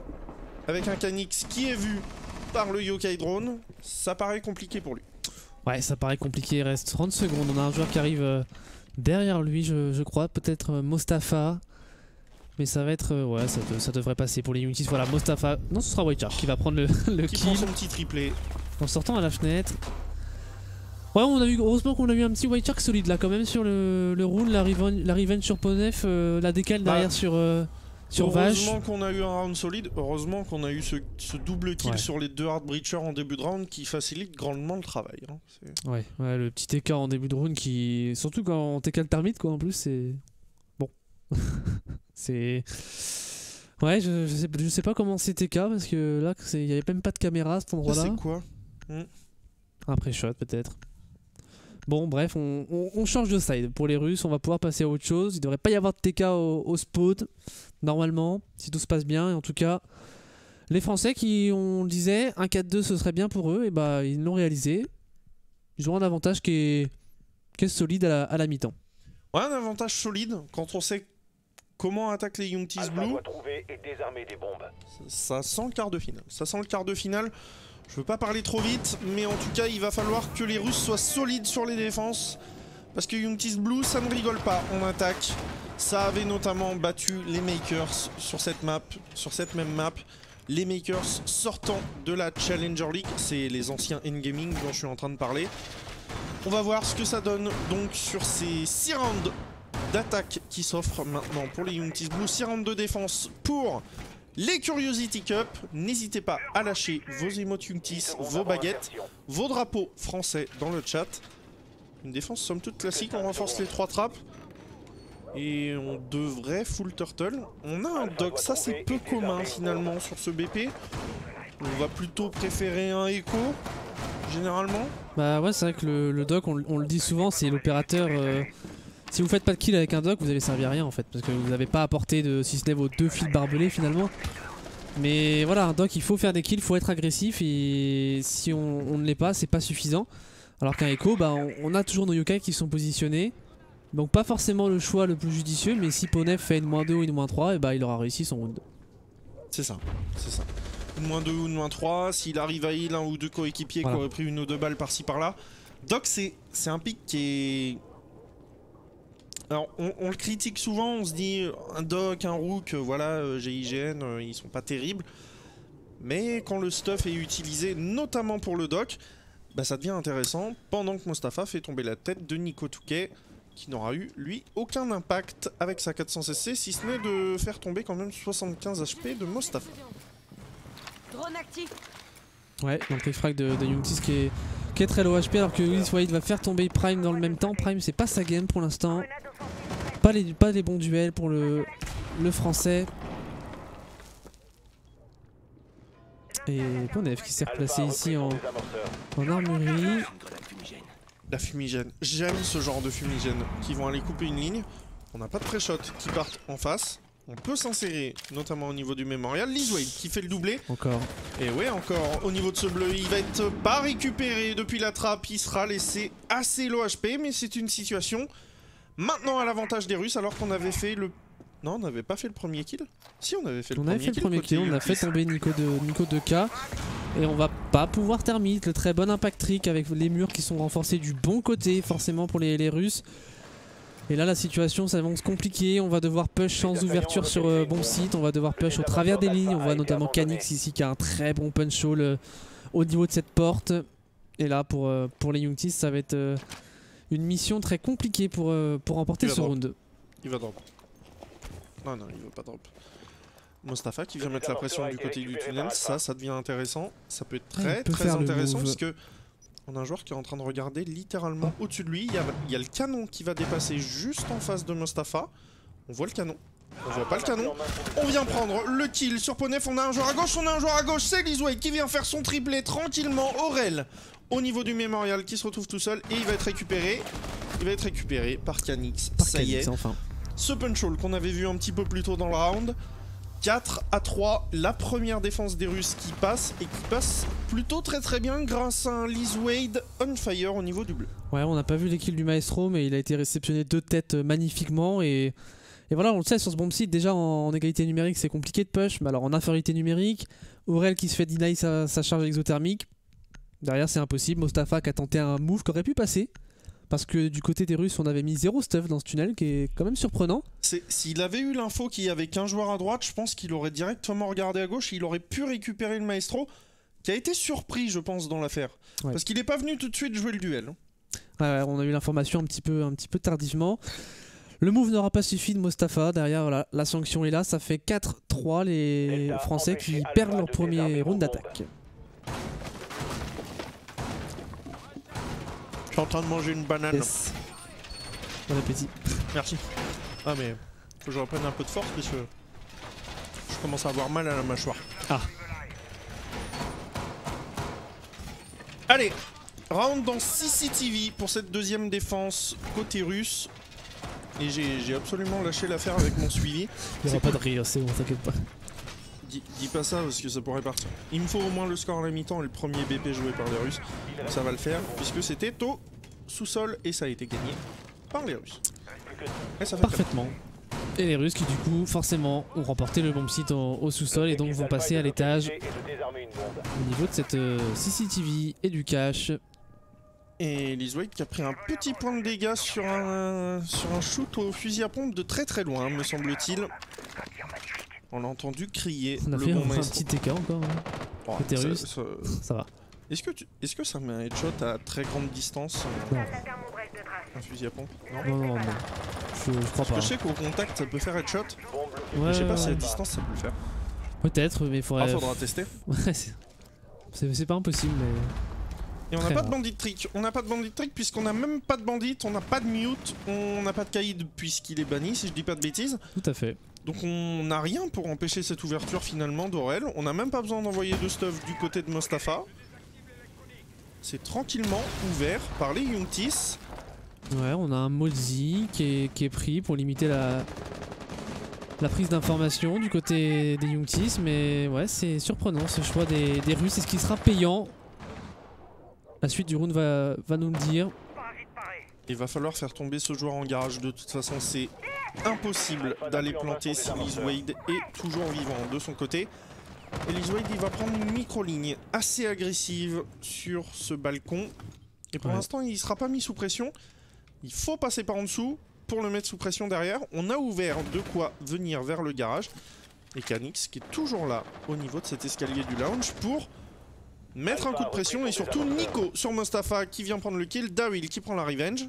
avec un Canix qui est vu par le Yokai Drone, ça paraît compliqué pour lui. Ouais, ça paraît compliqué, il reste 30 secondes, on a un joueur qui arrive derrière lui je crois, peut-être Mostafa. Mais ça va être... ouais, ça devrait passer pour les Youngtis. Voilà, Mostafa... Non, ce sera White Shark qui va prendre le kill. Qui prend son petit triplé. En sortant à la fenêtre. Ouais, heureusement qu'on a eu un petit White Shark solide là quand même sur le round. La revenge sur Ponef, la décale derrière sur Vache. Heureusement qu'on a eu un round solide. Heureusement qu'on a eu ce double kill sur les 2 hard breachers en début de round qui facilite grandement le travail. Hein. Ouais, le petit TK en début de round qui... Surtout quand on TK le termite quoi en plus, c'est... Bon... C'est... Ouais, je sais pas comment c'est TK parce que là, il y avait même pas de caméra à cet endroit-là. C'est quoi Un pré-shot peut-être. Bon, bref, on change de side. Pour les Russes, on va pouvoir passer à autre chose. Il devrait pas y avoir de TK au spot, normalement, si tout se passe bien. Et en tout cas, les Français qui, on le disait, un 4-2 ce serait bien pour eux, et ils l'ont réalisé. Ils ont un avantage qui est solide à la mi-temps. Ouais, un avantage solide quand on sait comment attaquent les Youngtis Blue. Ça sent le quart de finale. Ça sent le quart de finale. Je veux pas parler trop vite, mais en tout cas, il va falloir que les Russes soient solides sur les défenses. Parce que Youngtis Blue, ça ne rigole pas en attaque. Ça avait notamment battu les Makers sur cette même map. Les Makers sortant de la Challenger League. C'est les anciens Endgaming dont je suis en train de parler. On va voir ce que ça donne donc sur ces 6 rounds d'attaque qui s'offrent maintenant pour les Youngtis Blue. 6 rounds de défense pour les Curiosity Cup. N'hésitez pas à lâcher vos emotes Youngtis, vos baguettes, vos drapeaux français dans le chat. Une défense somme toute classique, on renforce les 3 trappes. Et on devrait full turtle. On a un dock, ça c'est peu commun finalement sur ce BP. On va plutôt préférer un écho, généralement. Bah ouais, c'est vrai que le dock, on le dit souvent, c'est l'opérateur... Si vous faites pas de kill avec un dock, vous allez servir à rien en fait, parce que vous n'avez pas apporté de, si ce n'est vos 2 fils barbelés finalement. Mais voilà, un dock, il faut faire des kills, il faut être agressif, et si on ne l'est pas, c'est pas suffisant. Alors qu'un echo, on a toujours nos yokai qui sont positionnés, donc pas forcément le choix le plus judicieux, mais si Ponef fait une -2 ou une -3, et il aura réussi son round. C'est ça, c'est ça. Une -2 ou une -3, s'il arrive à heal un ou 2 coéquipiers qui auraient pris 1 ou 2 balles par-ci par-là. Dock, c'est un pick qui est... Alors, on le critique souvent, on se dit un Doc, un Rook, voilà, GIGN, ils sont pas terribles. Mais quand le stuff est utilisé, notamment pour le Doc, ça devient intéressant pendant que Mostafa fait tomber la tête de Nico Touquet, qui n'aura eu, lui, aucun impact avec sa 400 CC, si ce n'est de faire tomber quand même 75 HP de Mostafa. Drone actif. Ouais, donc les frags de Youngtis qui est très low HP, alors que Willis White va faire tomber Prime dans le même temps. Prime, c'est pas sa game pour l'instant. Pas les bons duels pour le français. Et Pondef qui s'est replacé ici en armurerie. La fumigène. J'aime ce genre de fumigène qui vont aller couper une ligne. On n'a pas de pré-shot qui partent en face. On peut s'insérer, notamment au niveau du mémorial. Lizwade qui fait le doublé. Encore. Et ouais, encore au niveau de ce bleu, il va être pas récupéré depuis la trappe. Il sera laissé assez low HP, mais c'est une situation maintenant à l'avantage des Russes, alors qu'on avait fait le... Non, on n'avait pas fait le premier kill. Si, on avait fait le premier kill. On a fait tomber Nico 2K. Et on va pas pouvoir terminer. Le très bon impact trick avec les murs qui sont renforcés du bon côté, forcément pour les Russes. Et là la situation s'avance compliquée, on va devoir push sans ouverture sur bon site, on va devoir push au travers des lignes, on voit notamment Canix ici qui a un très bon punch hole au niveau de cette porte. Et là pour les Youngtis ça va être une mission très compliquée pour remporter ce round. Il va drop. Non, il va pas drop. Mostafa qui vient mettre la pression du côté du tunnel, ça devient intéressant. Ça peut être très intéressant parce que on a un joueur qui est en train de regarder littéralement au-dessus de lui. Il y a le canon qui va dépasser juste en face de Mostafa. On voit le canon. On voit pas le canon. On vient prendre le kill sur Ponef. On a un joueur à gauche, c'est Lizwade qui vient faire son triplé tranquillement. Aurel au niveau du mémorial qui se retrouve tout seul et il va être récupéré. Il va être récupéré par Canix. Ça y est. Enfin. Ce punch hole qu'on avait vu un petit peu plus tôt dans le round. 4-3, la première défense des Russes qui passe et qui passe plutôt très bien grâce à un Lizwade on fire au niveau du bleu. Ouais, on n'a pas vu les kills du Maestro, mais il a été réceptionné 2 têtes magnifiquement et voilà, on le sait sur ce bomb site, déjà en égalité numérique c'est compliqué de push, mais alors en infériorité numérique, Aurel qui se fait deny sa charge exothermique, derrière c'est impossible, Mostafa qui a tenté un move qui aurait pu passer. Parce que du côté des Russes, on avait mis 0 stuff dans ce tunnel, qui est quand même surprenant. S'il avait eu l'info qu'il y avait qu'un joueur à droite, je pense qu'il aurait directement regardé à gauche, il aurait pu récupérer le Maestro, qui a été surpris, je pense, dans l'affaire. Ouais. Parce qu'il n'est pas venu tout de suite jouer le duel. Ouais, on a eu l'information un petit peu tardivement. Le move n'aura pas suffi de Mostafa, derrière voilà, la sanction est là, ça fait 4-3 les Français qui perdent leur premier round d'attaque. Je suis en train de manger une banane. Yes. Bon appétit. Merci. Ah mais faut que je reprenne un peu de force parce que je commence à avoir mal à la mâchoire. Ah. Allez, round dans CCTV pour cette deuxième défense côté russe. Et j'ai absolument lâché l'affaire avec mon suivi. Il n'y aura pas de rire, c'est bon, t'inquiète pas. Dis pas ça parce que ça pourrait partir. Il me faut au moins le score à la mi-temps et le premier BP joué par les Russes. Ça va le faire puisque c'était au sous-sol et ça a été gagné par les Russes. Et ça fait parfaitement. Et les Russes qui du coup forcément ont remporté le bomb site au sous-sol et donc vont passer à l'étage au niveau de cette CCTV et du cache. Et Lizwade qui a pris un petit point de dégâts sur un shoot au fusil à pompe de très loin me semble-t-il. On l'a entendu crier. On a fait un petit TK encore. Hein. Oh, côté russe, ça va. Est-ce que ça met un headshot à très grande distance? Non. Un fusil à pompe? Non. Je crois pas. Je sais qu'au contact ça peut faire headshot. Ouais, je sais pas si à distance ça peut le faire. Peut-être, mais il faudrait. Faudra tester. Ouais, c'est pas impossible, mais. Et on n'a pas de bandit trick. On n'a pas de bandit trick puisqu'on n'a même pas de bandit, on n'a pas de mute, on n'a pas de caïd puisqu'il est banni, si je dis pas de bêtises. Tout à fait. Donc on n'a rien pour empêcher cette ouverture finalement d'Aurel. On n'a même pas besoin d'envoyer de stuff du côté de Mostafa. C'est tranquillement ouvert par les Youngtis. Ouais, on a un Mozi qui est pris pour limiter la prise d'information du côté des Youngtis. Mais ouais, c'est surprenant ce choix des Russes. Est-ce qu'il sera payant? La suite du round va nous le dire. Il va falloir faire tomber ce joueur en garage. De toute façon, c'est impossible d'aller planter si Lizwade est toujours vivant de son côté. Et Lizwade, il va prendre une micro-ligne assez agressive sur ce balcon. Et pour l'instant, il ne sera pas mis sous pression. Il faut passer par en dessous pour le mettre sous pression derrière. On a ouvert de quoi venir vers le garage. Et Canix qui est toujours là au niveau de cet escalier du lounge pour mettre un coup de pression. Et surtout Nico sur Mostafa qui vient prendre le kill. Dawil qui prend la revenge.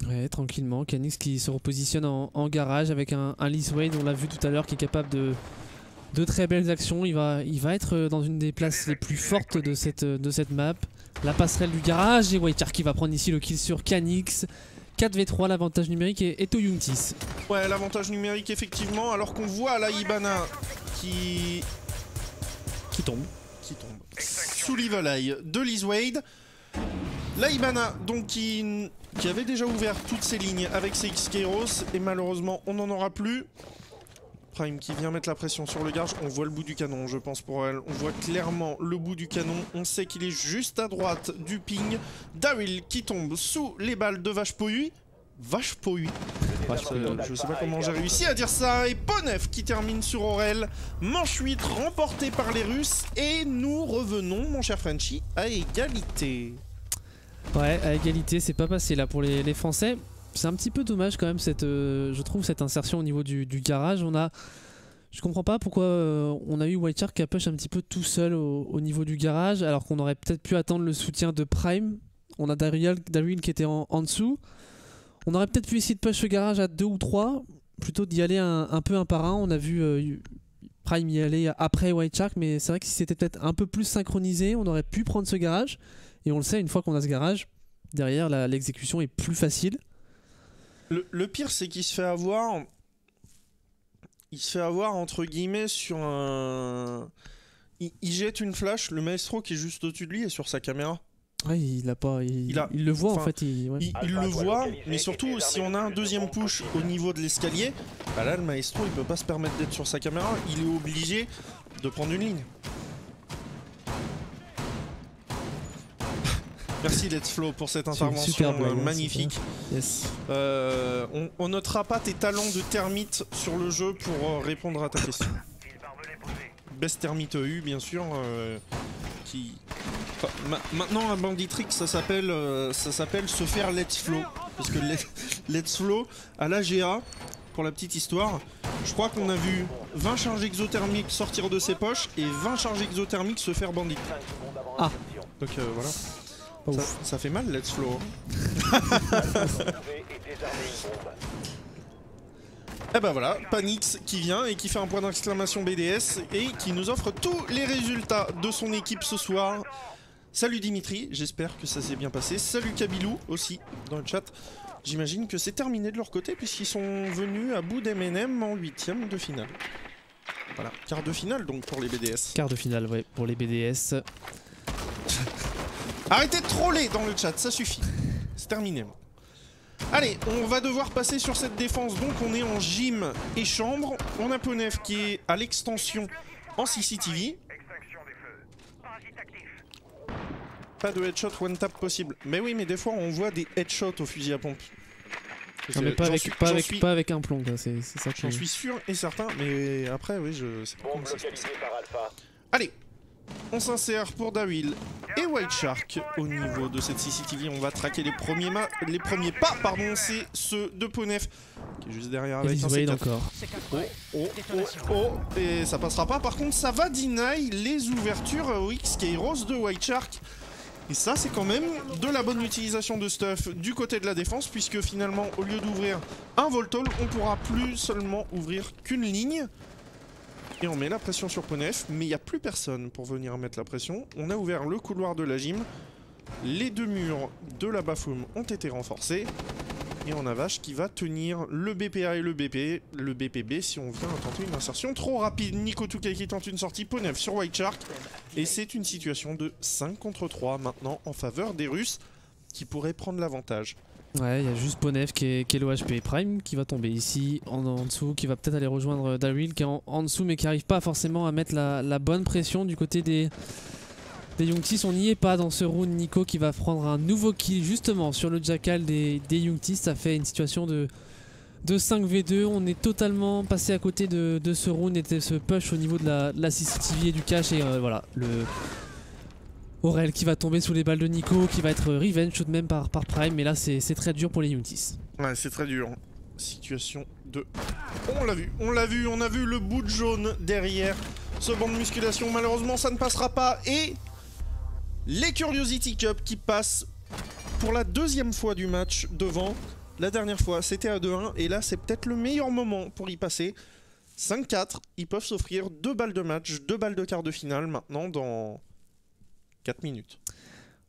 Ouais, tranquillement. Canix qui se repositionne en garage avec un Lizwade, on l'a vu tout à l'heure, qui est capable de très belles actions. Il va être dans une des places les plus fortes de cette map. La passerelle du garage et Whitechar qui va prendre ici le kill sur Canix. 4v3, l'avantage numérique est au Youngtis. Ouais, l'avantage numérique effectivement, alors qu'on voit la Ibana qui tombe. Sous l'Evil de Liz Wade. La Hibana, donc qui avait déjà ouvert toutes ses lignes avec ses X-Kairos, et malheureusement on n'en aura plus. Prime qui vient mettre la pression sur le garge, on voit le bout du canon je pense pour elle, on voit clairement le bout du canon, on sait qu'il est juste à droite du ping. Daryl qui tombe sous les balles de Vashpoui. Vashpoui. Je sais pas comment j'ai réussi à dire ça. Et Ponef qui termine sur Aurel. Manche 8 remportée par les Russes. Et nous revenons, mon cher Frenchy, à égalité. Ouais, à égalité, c'est pas passé là pour les Français. C'est un petit peu dommage quand même, je trouve, cette insertion au niveau du garage. Je comprends pas pourquoi on a eu White Shark qui a push un petit peu tout seul au niveau du garage, alors qu'on aurait peut-être pu attendre le soutien de Prime. On a Daryl qui était en dessous. On aurait peut-être pu essayer de push ce garage à 2 ou 3, plutôt d'y aller un peu un par un. On a vu Prime y aller après White Shark, mais c'est vrai que si c'était peut-être un peu plus synchronisé, on aurait pu prendre ce garage. Et on le sait, une fois qu'on a ce garage, derrière l'exécution est plus facile. Le pire, c'est qu'il se fait avoir... Il se fait avoir entre guillemets sur un... Il jette une flash, le maestro qui est juste au-dessus de lui est sur sa caméra. Ouais, il le voit en fait. Il le voit, mais surtout si on a un deuxième push au niveau de l'escalier, bah là le maestro il peut pas se permettre d'être sur sa caméra, il est obligé de prendre une ligne. Merci Let's Flow pour cette intervention magnifique. Yes. On notera pas tes talents de termite sur le jeu pour répondre à ta question. Best Termite EU bien sûr. Maintenant un Banditrix ça s'appelle se faire Let's Flow. Parce que Let's Flow à l'AGA, pour la petite histoire, je crois qu'on a vu 20 charges exothermiques sortir de ses poches et 20 charges exothermiques se faire bandit. Ah. Donc voilà. Ça fait mal, Let's Flow. Et ben voilà, Panix qui vient et qui fait un point d'exclamation BDS et qui nous offre tous les résultats de son équipe ce soir. Salut Dimitri, j'espère que ça s'est bien passé. Salut Kabilou aussi dans le chat. J'imagine que c'est terminé de leur côté puisqu'ils sont venus à bout d'M&M en 8ème de finale. Voilà, quart de finale donc pour les BDS. Quart de finale, ouais, pour les BDS. Arrêtez de troller dans le chat, ça suffit. C'est terminé. Allez, on va devoir passer sur cette défense. Donc on est en gym et chambre. On a Ponef qui est à l'extension en CCTV. Pas de headshot one tap possible. Mais oui, mais des fois on voit des headshots au fusil à pompe. Non mais pas avec un plomb, c'est ça. J'en suis sûr et certain, mais après oui, je sais pas comment ça se passe. Allez, on s'insère pour Daryl et White Shark au niveau de cette CCTV. On va traquer les premiers pas, pardon, c'est ceux de Ponef qui est juste derrière avec un C4. Encore. Oh, et ça passera pas. Par contre, ça va deny les ouvertures aux X-Kairos de White Shark. Et ça, c'est quand même de la bonne utilisation de stuff du côté de la défense, puisque finalement, au lieu d'ouvrir un Voltol, on pourra plus seulement ouvrir qu'une ligne. Et on met la pression sur Ponef, mais il n'y a plus personne pour venir mettre la pression. On a ouvert le couloir de la gym. Les deux murs de la Baphoum ont été renforcés. Et on a Vache qui va tenir le BPA et le BPB si on vient tenter une insertion trop rapide. Nico Touquet qui tente une sortie, Ponef sur White Shark. Et c'est une situation de 5 contre 3 maintenant en faveur des Russes qui pourraient prendre l'avantage. Ouais, il y a juste Ponef qui est l'OHP Prime qui va tomber ici en dessous, qui va peut-être aller rejoindre Daryl qui est en dessous mais qui n'arrive pas forcément à mettre la bonne pression du côté des Youngtis. On n'y est pas dans ce round. Nico qui va prendre un nouveau kill justement sur le Jackal des Youngtis. Ça fait une situation de 5v2. On est totalement passé à côté de ce round et de ce push au niveau de la CCTV et du cache. Et voilà, le Aurel qui va tomber sous les balles de Nico, qui va être revenge tout de même par Prime. Mais là c'est très dur pour les Youngtis. Ouais, c'est très dur. Situation de... On l'a vu, on a vu le bout de jaune derrière ce banc de musculation. Malheureusement ça ne passera pas. Et les Curiosity Cup qui passent pour la deuxième fois du match devant. La dernière fois c'était à 2-1 et là c'est peut-être le meilleur moment pour y passer. 5-4, ils peuvent s'offrir 2 balles de match, 2 balles de quart de finale maintenant dans 4 minutes.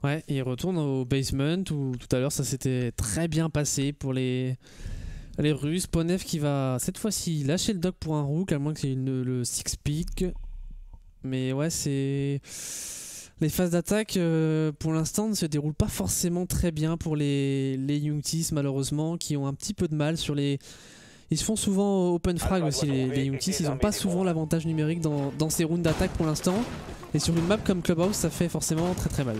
Ouais, et ils retournent au basement où tout à l'heure ça s'était très bien passé pour les Russes. Ponef qui va cette fois-ci lâcher le dock pour un rook, à moins qu'il y ait le six pick. Mais ouais, c'est... Les phases d'attaque, pour l'instant, ne se déroulent pas forcément très bien pour les Youngtis, malheureusement, qui ont un petit peu de mal sur les... Ils se font souvent open frag aussi, les Youngtis. Ils n'ont pas souvent l'avantage numérique dans ces rounds d'attaque pour l'instant. Et sur une map comme Clubhouse, ça fait forcément très très mal.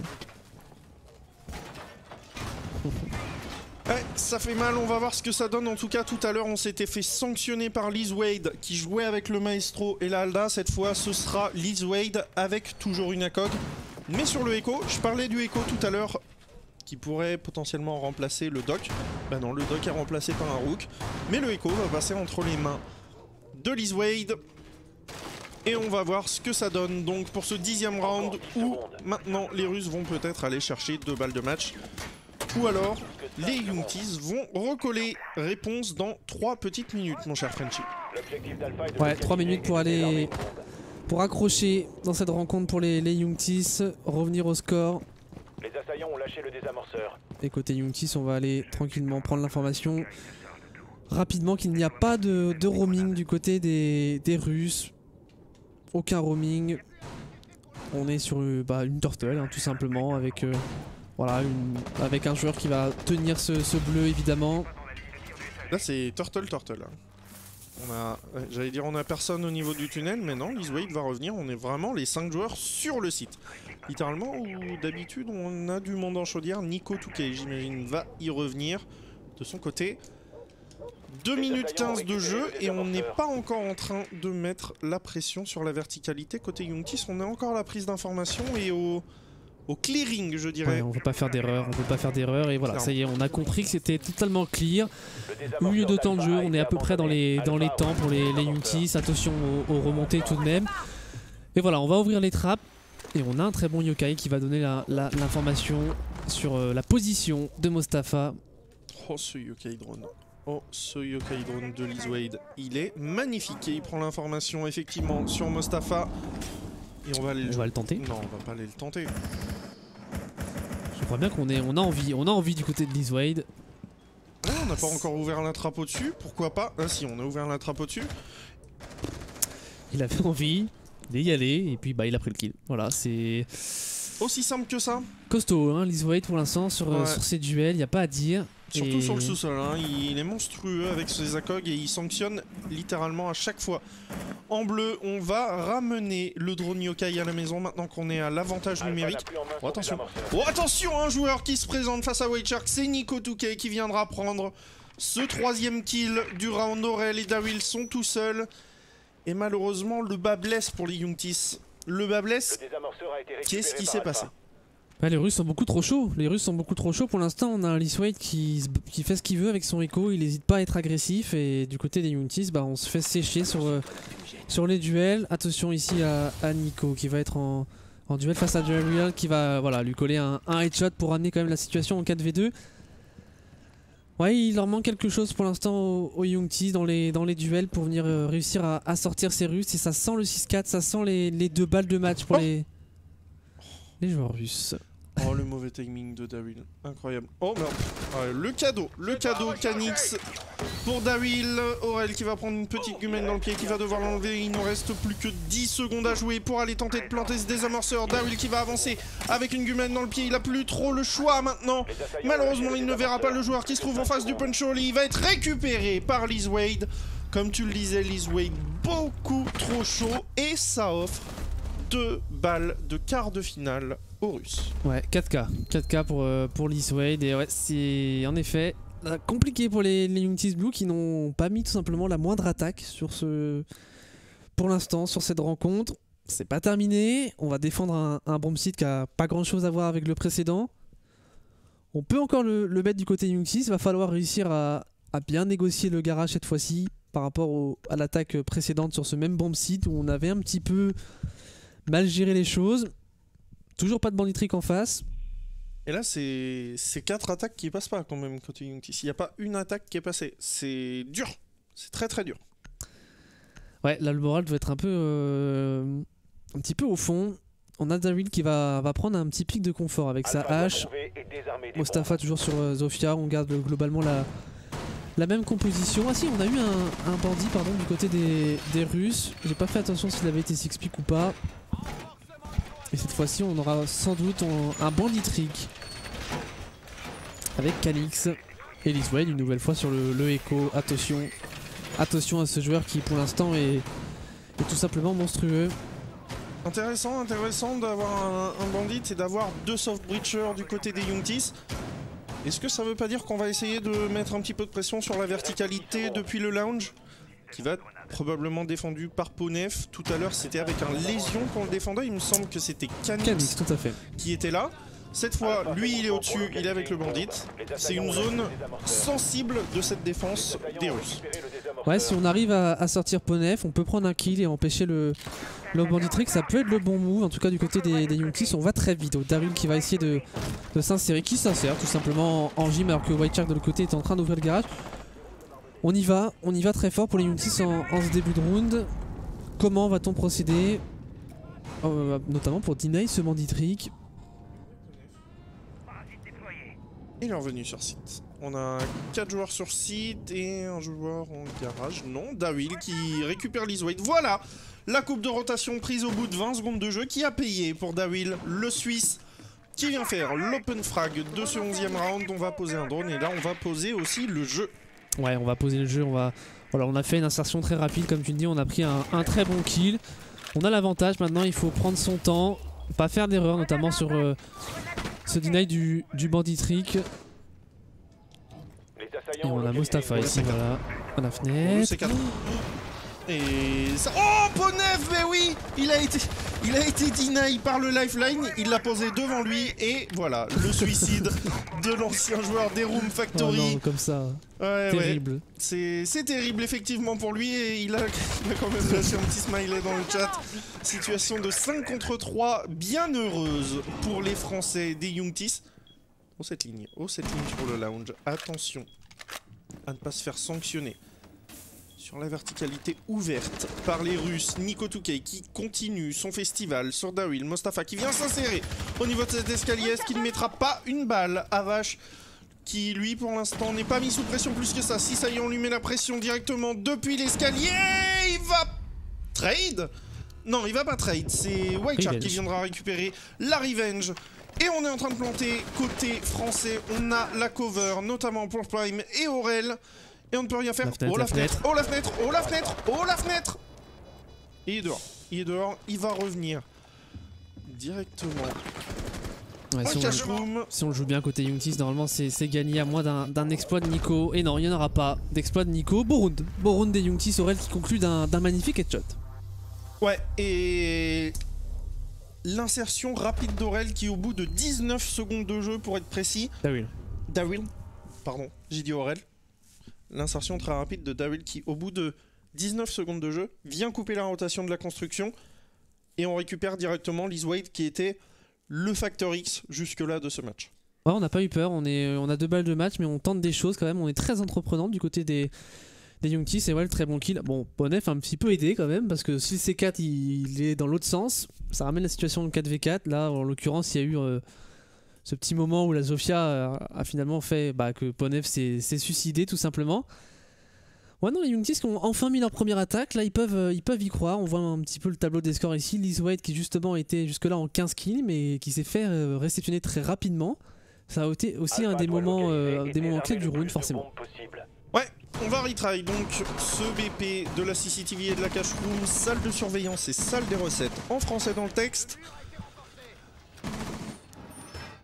Ouais, ça fait mal, on va voir ce que ça donne. En tout cas, tout à l'heure, on s'était fait sanctionner par Liz Wade qui jouait avec le Maestro et la Halda. Cette fois, ce sera Liz Wade avec toujours une ACOG. Mais sur le Echo, je parlais du Echo tout à l'heure qui pourrait potentiellement remplacer le Doc. Bah non, le Doc est remplacé par un Rook. Mais le Echo va passer entre les mains de Liz Wade. Et on va voir ce que ça donne donc pour ce 10e round où maintenant les Russes vont peut-être aller chercher 2 balles de match. Ou alors les Youngtis vont recoller. Réponse dans 3 petites minutes, mon cher Frenchy. Ouais, 3 minutes pour aller... Pour accrocher dans cette rencontre pour les Youngtis, revenir au score. Les assaillants ont lâché le désamorceur. Et côté Youngtis, on va aller tranquillement prendre l'information rapidement qu'il n'y a pas de roaming du côté des Russes. Aucun roaming. On est sur une turtle, hein, tout simplement, avec, voilà, avec un joueur qui va tenir ce bleu, évidemment. Là, c'est Turtle. J'allais dire on a personne au niveau du tunnel, mais non, Liz Wade va revenir. On est vraiment les 5 joueurs sur le site. Littéralement, où d'habitude on a du monde en chaudière. Nico Touquet, j'imagine, va y revenir de son côté. 2 minutes 15 de jeu et on n'est pas encore en train de mettre la pression sur la verticalité. Côté Youngtis, on est encore à la prise d'information et au clearing, je dirais. Ouais, on ne veut pas faire d'erreur, et voilà, clairement. Ça y est, on a compris que c'était totalement clear. Au milieu de temps de jeu, on est à peu près dans les temps pour les Youngtis. Attention aux remontées tout de même. Et voilà, on va ouvrir les trappes et on a un très bon yokai qui va donner l'information sur la position de Mostafa. Oh, ce yokai drone. Oh, ce yokai drone de Liz Wade, il est magnifique et il prend l'information effectivement sur Mostafa. Et on va le tenter. Non, on va pas aller le tenter. Je crois bien qu'on a envie du côté de Liz Wade. Ouais, on n'a pas encore ouvert la trappe au-dessus, pourquoi pas? Ah si, on a ouvert la trappe au-dessus. Il avait envie d'y aller et puis il a pris le kill. Voilà, c'est... Aussi simple que ça. Costaud, hein, Liz Wade pour l'instant sur ces duels, il n'y a pas à dire. Surtout sur le sous-sol, hein. Il est monstrueux avec ses ACOG et il sanctionne littéralement à chaque fois. En bleu, on va ramener le drone yokai à la maison maintenant qu'on est à l'avantage numérique. Oh attention, un joueur qui se présente face à White Shark, c'est Nico Touquet qui viendra prendre ce 3e kill du round. Aurel et Dawil sont tout seuls. Et malheureusement, le bas blesse pour les Youngtis. Le bas blesse, qu'est-ce qui s'est passé? Les Russes sont beaucoup trop chauds. Pour l'instant, on a un Liz Wade qui fait ce qu'il veut avec son Echo. Il n'hésite pas à être agressif. Et du côté des Youngtis, on se fait sécher sur les duels. Attention ici à Nico qui va être en duel face à Jerial qui va lui coller un headshot pour amener quand même la situation en 4v2. Ouais, il leur manque quelque chose pour l'instant aux Youngtis dans les duels pour venir réussir à sortir ces Russes. Et ça sent le 6-4, ça sent les 2 balles de match pour les joueurs russes. Oh, le mauvais timing de Dawil, incroyable. Oh merde, le cadeau Canix pour Dawil. Aurel qui va prendre une petite gumelle dans le pied, qui va devoir l'enlever. Il ne reste plus que 10 secondes à jouer pour aller tenter de planter ce désamorceur. Dawil qui va avancer avec une gumelle dans le pied, il a plus trop le choix maintenant. Malheureusement, il ne verra pas le joueur qui se trouve en face du punch only. Il va être récupéré par Liz Wade. Comme tu le disais, Liz Wade beaucoup trop chaud et ça offre 2 balles de quart de finale aux Russes. Ouais, 4K pour Liz Wade. Et ouais, c'est en effet compliqué pour les Youngtis Blue qui n'ont pas mis tout simplement la moindre attaque pour l'instant sur cette rencontre. C'est pas terminé. On va défendre un bomb site qui a pas grand chose à voir avec le précédent. On peut encore le mettre du côté Youngtis. Il va falloir réussir à bien négocier le garage cette fois-ci par rapport à l'attaque précédente sur ce même bomb site où on avait un petit peu mal géré les choses. Toujours pas de banditrique en face. Et là, c'est 4 attaques qui passent pas quand même côté Youngtis. Il n'y a pas une attaque qui est passée. C'est dur. C'est très très dur. Ouais, là le moral doit être un petit peu au fond. On a Dawil qui va prendre un petit pic de confort avec sa hache. Mostafa toujours sur Zofia. On garde globalement la même composition. Ah si, on a eu un bandit du côté des Russes. J'ai pas fait attention s'il avait été six pick ou pas. Et cette fois-ci, on aura sans doute un bandit trick avec Calix et Lizwade une nouvelle fois sur le Echo. Attention à ce joueur qui pour l'instant est tout simplement monstrueux. Intéressant d'avoir un bandit et d'avoir 2 soft breachers du côté des Youngtis. Est-ce que ça veut pas dire qu'on va essayer de mettre un petit peu de pression sur la verticalité depuis le lounge, qui va être probablement défendu par Ponef. Tout à l'heure c'était avec un lésion qu'on le défendait, il me semble que c'était Canix tout à fait qui était là. Cette fois, lui il est au-dessus, il est avec le bandit. C'est une zone sensible de cette défense des Russes. Ouais, si on arrive à sortir Ponef, on peut prendre un kill et empêcher le bandit trick. Ça peut être le bon move, en tout cas du côté des Youngtis. On va très vite. Daryl qui va essayer de s'insérer, qui s'insère tout simplement en gym alors que White Shark de l'autre côté est en train d'ouvrir le garage. On y va très fort pour les Youngtis en ce début de round. Comment va-t-on procéder notamment pour deny ce bandit trick. Il est revenu sur site. On a 4 joueurs sur site et un joueur en garage. Non, Daryl qui récupère Lizwade. Voilà la coupe de rotation prise au bout de 20 secondes de jeu qui a payé pour Daryl, le Suisse, qui vient faire l'open frag de ce 11e round. On va poser un drone et là on va poser aussi le jeu. Ouais, on va poser le jeu. Voilà, on a fait une insertion très rapide comme tu le dis. On a pris un très bon kill. On a l'avantage maintenant, il faut prendre son temps. Pas faire d'erreur notamment sur ce deny du bandit trick. Et on a Mustafa ici, voilà, à la fenêtre. Et ça... Oh, Ponef, mais oui, il a été deny par le lifeline, il l'a posé devant lui et voilà, le suicide de l'ancien joueur des Room Factory. Oh non, comme ça, ouais, terrible. Ouais. C'est terrible effectivement pour lui et il a quand même lâché un petit smiley dans le chat. Situation de 5 contre 3, bien heureuse pour les Français des Youngtis. Oh cette ligne sur le lounge, attention à ne pas se faire sanctionner. Sur la verticalité ouverte par les Russes, Nico2K qui continue son festival sur Daryl, Mustafa qui vient s'insérer au niveau de cet escalier, est-ce qu'il ne mettra pas une balle à Vache qui lui pour l'instant n'est pas mis sous pression plus que ça. Si ça y est, on lui met la pression directement depuis l'escalier, il va trade. Non, il va pas trade, c'est White Shark qui viendra récupérer la revenge. Et on est en train de planter côté français, on a la cover notamment pour Prime et Aurel. Et on ne peut rien faire. Oh la fenêtre, oh la fenêtre, oh la fenêtre, oh la fenêtre. Et il est dehors, il va revenir directement. Ouais, si on le joue bien côté Youngtis, normalement c'est gagné à moins d'un exploit de Nico. Et non, il n'y en aura pas d'exploit de Nico. Beau round des Youngtis, Aurel qui conclut d'un magnifique headshot. Ouais, et l'insertion rapide d'Aurel qui au bout de 19 secondes de jeu pour être précis. Daryl, pardon, j'ai dit Aurel. L'insertion très rapide de Daryl qui au bout de 19 secondes de jeu vient couper la rotation de la construction et on récupère directement Lizwade qui était le facteur X jusque là de ce match. Ouais, on n'a pas eu peur, on a 2 balles de match mais on tente des choses quand même, on est très entreprenant du côté des Youngtis. Et ouais, le très bon kill. Bon, Ponef a un petit peu aidé quand même parce que si le C4 il est dans l'autre sens, ça ramène la situation de 4v4. Là en l'occurrence il y a eu ce petit moment où la Zofia a finalement fait que Ponef s'est suicidé tout simplement. Ouais non, les Youngtis qui ont enfin mis leur première attaque, là ils peuvent y croire. On voit un petit peu le tableau des scores ici. Lizwade qui justement était jusque là en 15 kills mais qui s'est fait réceptionner très rapidement. Ça a été aussi un des moments clés du round forcément. Ouais, on va retry donc ce BP de la CCTV et de la cache room, salle de surveillance et salle des recettes en français dans le texte.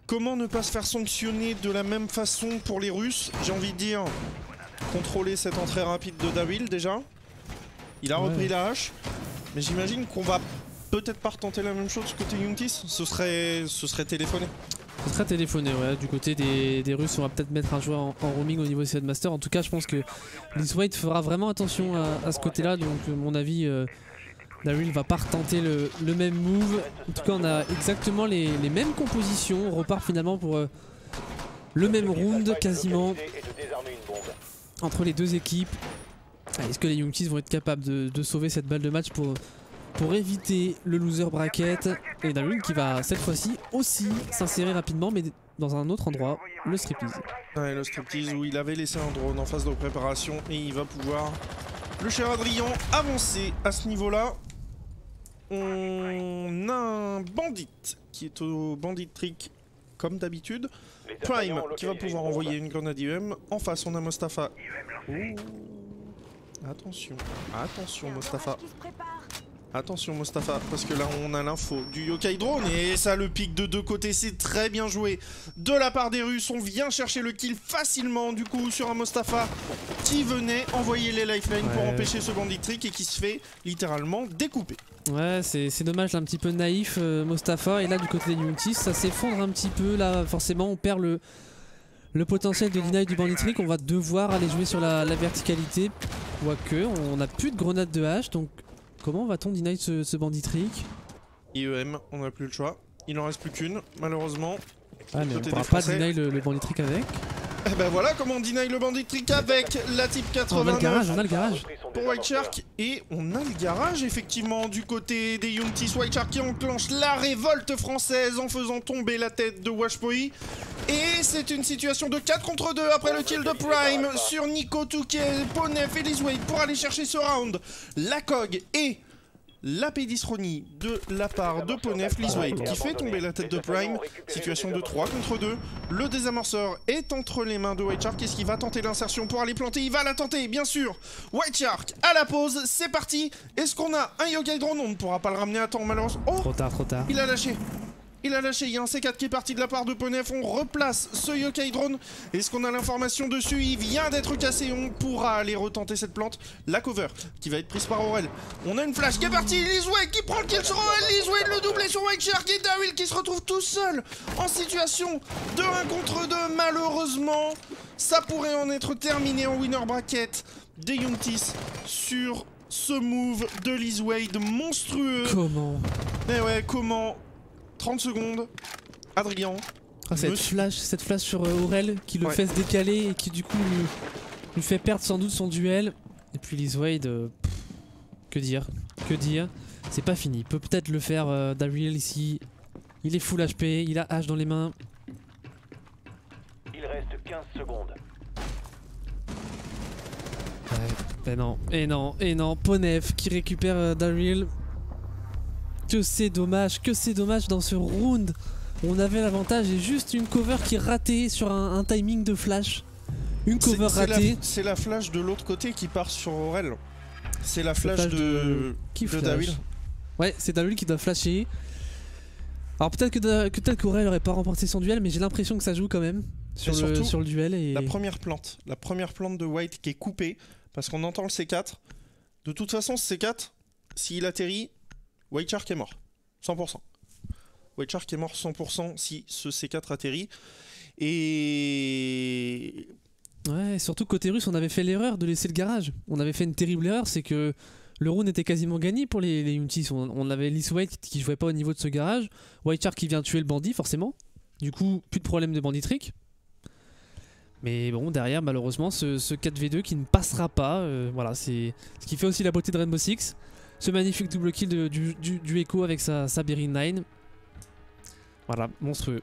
Comment ne pas se faire sanctionner de la même façon pour les Russes? J'ai envie de dire, contrôler cette entrée rapide de Daryl déjà. Il a repris la hache, mais j'imagine qu'on va peut-être pas retenter la même chose côté Youngtis. Ce serait téléphoné. Ce serait téléphoné, ouais. Du côté des Russes, on va peut-être mettre un joueur en roaming au niveau de cette master. En tout cas, je pense que Lizwade fera vraiment attention à ce côté-là. Donc, à mon avis, Daryl va pas retenter le même move. En tout cas, on a exactement les mêmes compositions. On repart finalement pour le même round quasiment entre les deux équipes. Est-ce que les Youngtis vont être capables de sauver cette balle de match pour éviter le loser bracket? Et Daryl qui va cette fois-ci aussi s'insérer rapidement mais dans un autre endroit, le striptease. Ouais, le striptease où il avait laissé un drone en phase de préparation et il va pouvoir, le cher Adrien, avancer à ce niveau-là. On a un bandit qui est au bandit trick comme d'habitude. Prime qui va pouvoir envoyer une grenade IEM. En face, on a Mostafa. Ouh. Attention, attention Mostafa. Attention Mostafa, parce que là on a l'info du Yokai Drone et ça le pique de deux côtés, c'est très bien joué de la part des Russes. On vient chercher le kill facilement du coup sur un Mostafa qui venait envoyer les lifelines pour empêcher ce bandit trick et qui se fait littéralement découper. Ouais, c'est dommage, là, un petit peu naïf Mostafa, et là du côté des Youngtis ça s'effondre un petit peu, là forcément on perd le potentiel de deny du bandit trick, on va devoir aller jouer sur la verticalité, quoique on n'a plus de grenades de hache, donc comment va-t-on deny ce bandit trick? IEM, on n'a plus le choix, il en reste plus qu'une malheureusement. Ah mais on pourra pas deny le bandit trick avec. Et ben voilà comment on deny le bandit trick avec la type 89. On a le garage. Pour White Shark, et on a le garage effectivement du côté des Youngtis. White Shark qui enclenche la révolte française en faisant tomber la tête de Washpoi. Et c'est une situation de 4 contre 2 après le kill de Prime sur Nico, Touquet, Ponef et Lizwade pour aller chercher ce round. La COG et la pédistronie de la part de Ponef, Lizwade qui fait tomber la tête de Prime. Situation de 3 contre 2. Le désamorceur est entre les mains de White Shark. Est-ce qu'il va tenter l'insertion pour aller planter? Il va la tenter, bien sûr. White Shark à la pause, c'est parti. Est-ce qu'on a un Yokai Drone? On ne pourra pas le ramener à temps malheureusement. Oh, trop tard. Il a lâché. Il a lâché, il y a un C4 qui est parti de la part de Ponef, on replace ce Yokai Drone. Est-ce qu'on a l'information dessus? Il vient d'être cassé, on pourra aller retenter cette plante. La cover qui va être prise par Aurel. On a une flash qui est partie, Lizwade qui prend le kill sur Aurel, Lizwade le doublé sur White Shark et Dawil qui se retrouve tout seul en situation de 1 contre 2. Malheureusement, ça pourrait en être terminé en winner bracket des Youngtis sur ce move de Lizwade monstrueux. Comment? Mais ouais, comment? 30 secondes, Adrien. Ah, cette flash sur Aurel qui le fait se décaler et qui du coup lui fait perdre sans doute son duel. Et puis Lizwade, que dire? C'est pas fini, il peut peut-être le faire Dariel ici. Il est full HP, il a H dans les mains. Il reste 15 secondes. Ouais, et non, Ponef qui récupère Dariel. Que c'est dommage dans ce round. On avait l'avantage et juste une cover qui est ratée sur un timing de flash. Une cover ratée. C'est la flash de l'autre côté qui part sur Aurel. C'est la flash de Dawil. Ouais, c'est Dawil qui doit flasher. Alors peut-être qu'Aurel aurait pas remporté son duel, mais j'ai l'impression que ça joue quand même sur le duel. Et... La première plante de White qui est coupée parce qu'on entend le C4. De toute façon, ce C4, s'il atterrit, White Shark est mort, 100%. White Shark est mort 100% si ce C4 atterrit. Et... Ouais, surtout côté russe, on avait fait l'erreur de laisser le garage. On avait fait une terrible erreur, c'est que le round était quasiment gagné pour les Youngtis. On avait Lizwade qui jouait pas au niveau de ce garage. White Shark qui vient tuer le bandit, forcément. Du coup, plus de problème de bandit trick. Mais bon, derrière, malheureusement, ce 4v2 qui ne passera pas. Voilà, c'est ce qui fait aussi la beauté de Rainbow Six. Ce magnifique double kill du Echo avec sa Berry 9. Voilà, monstrueux.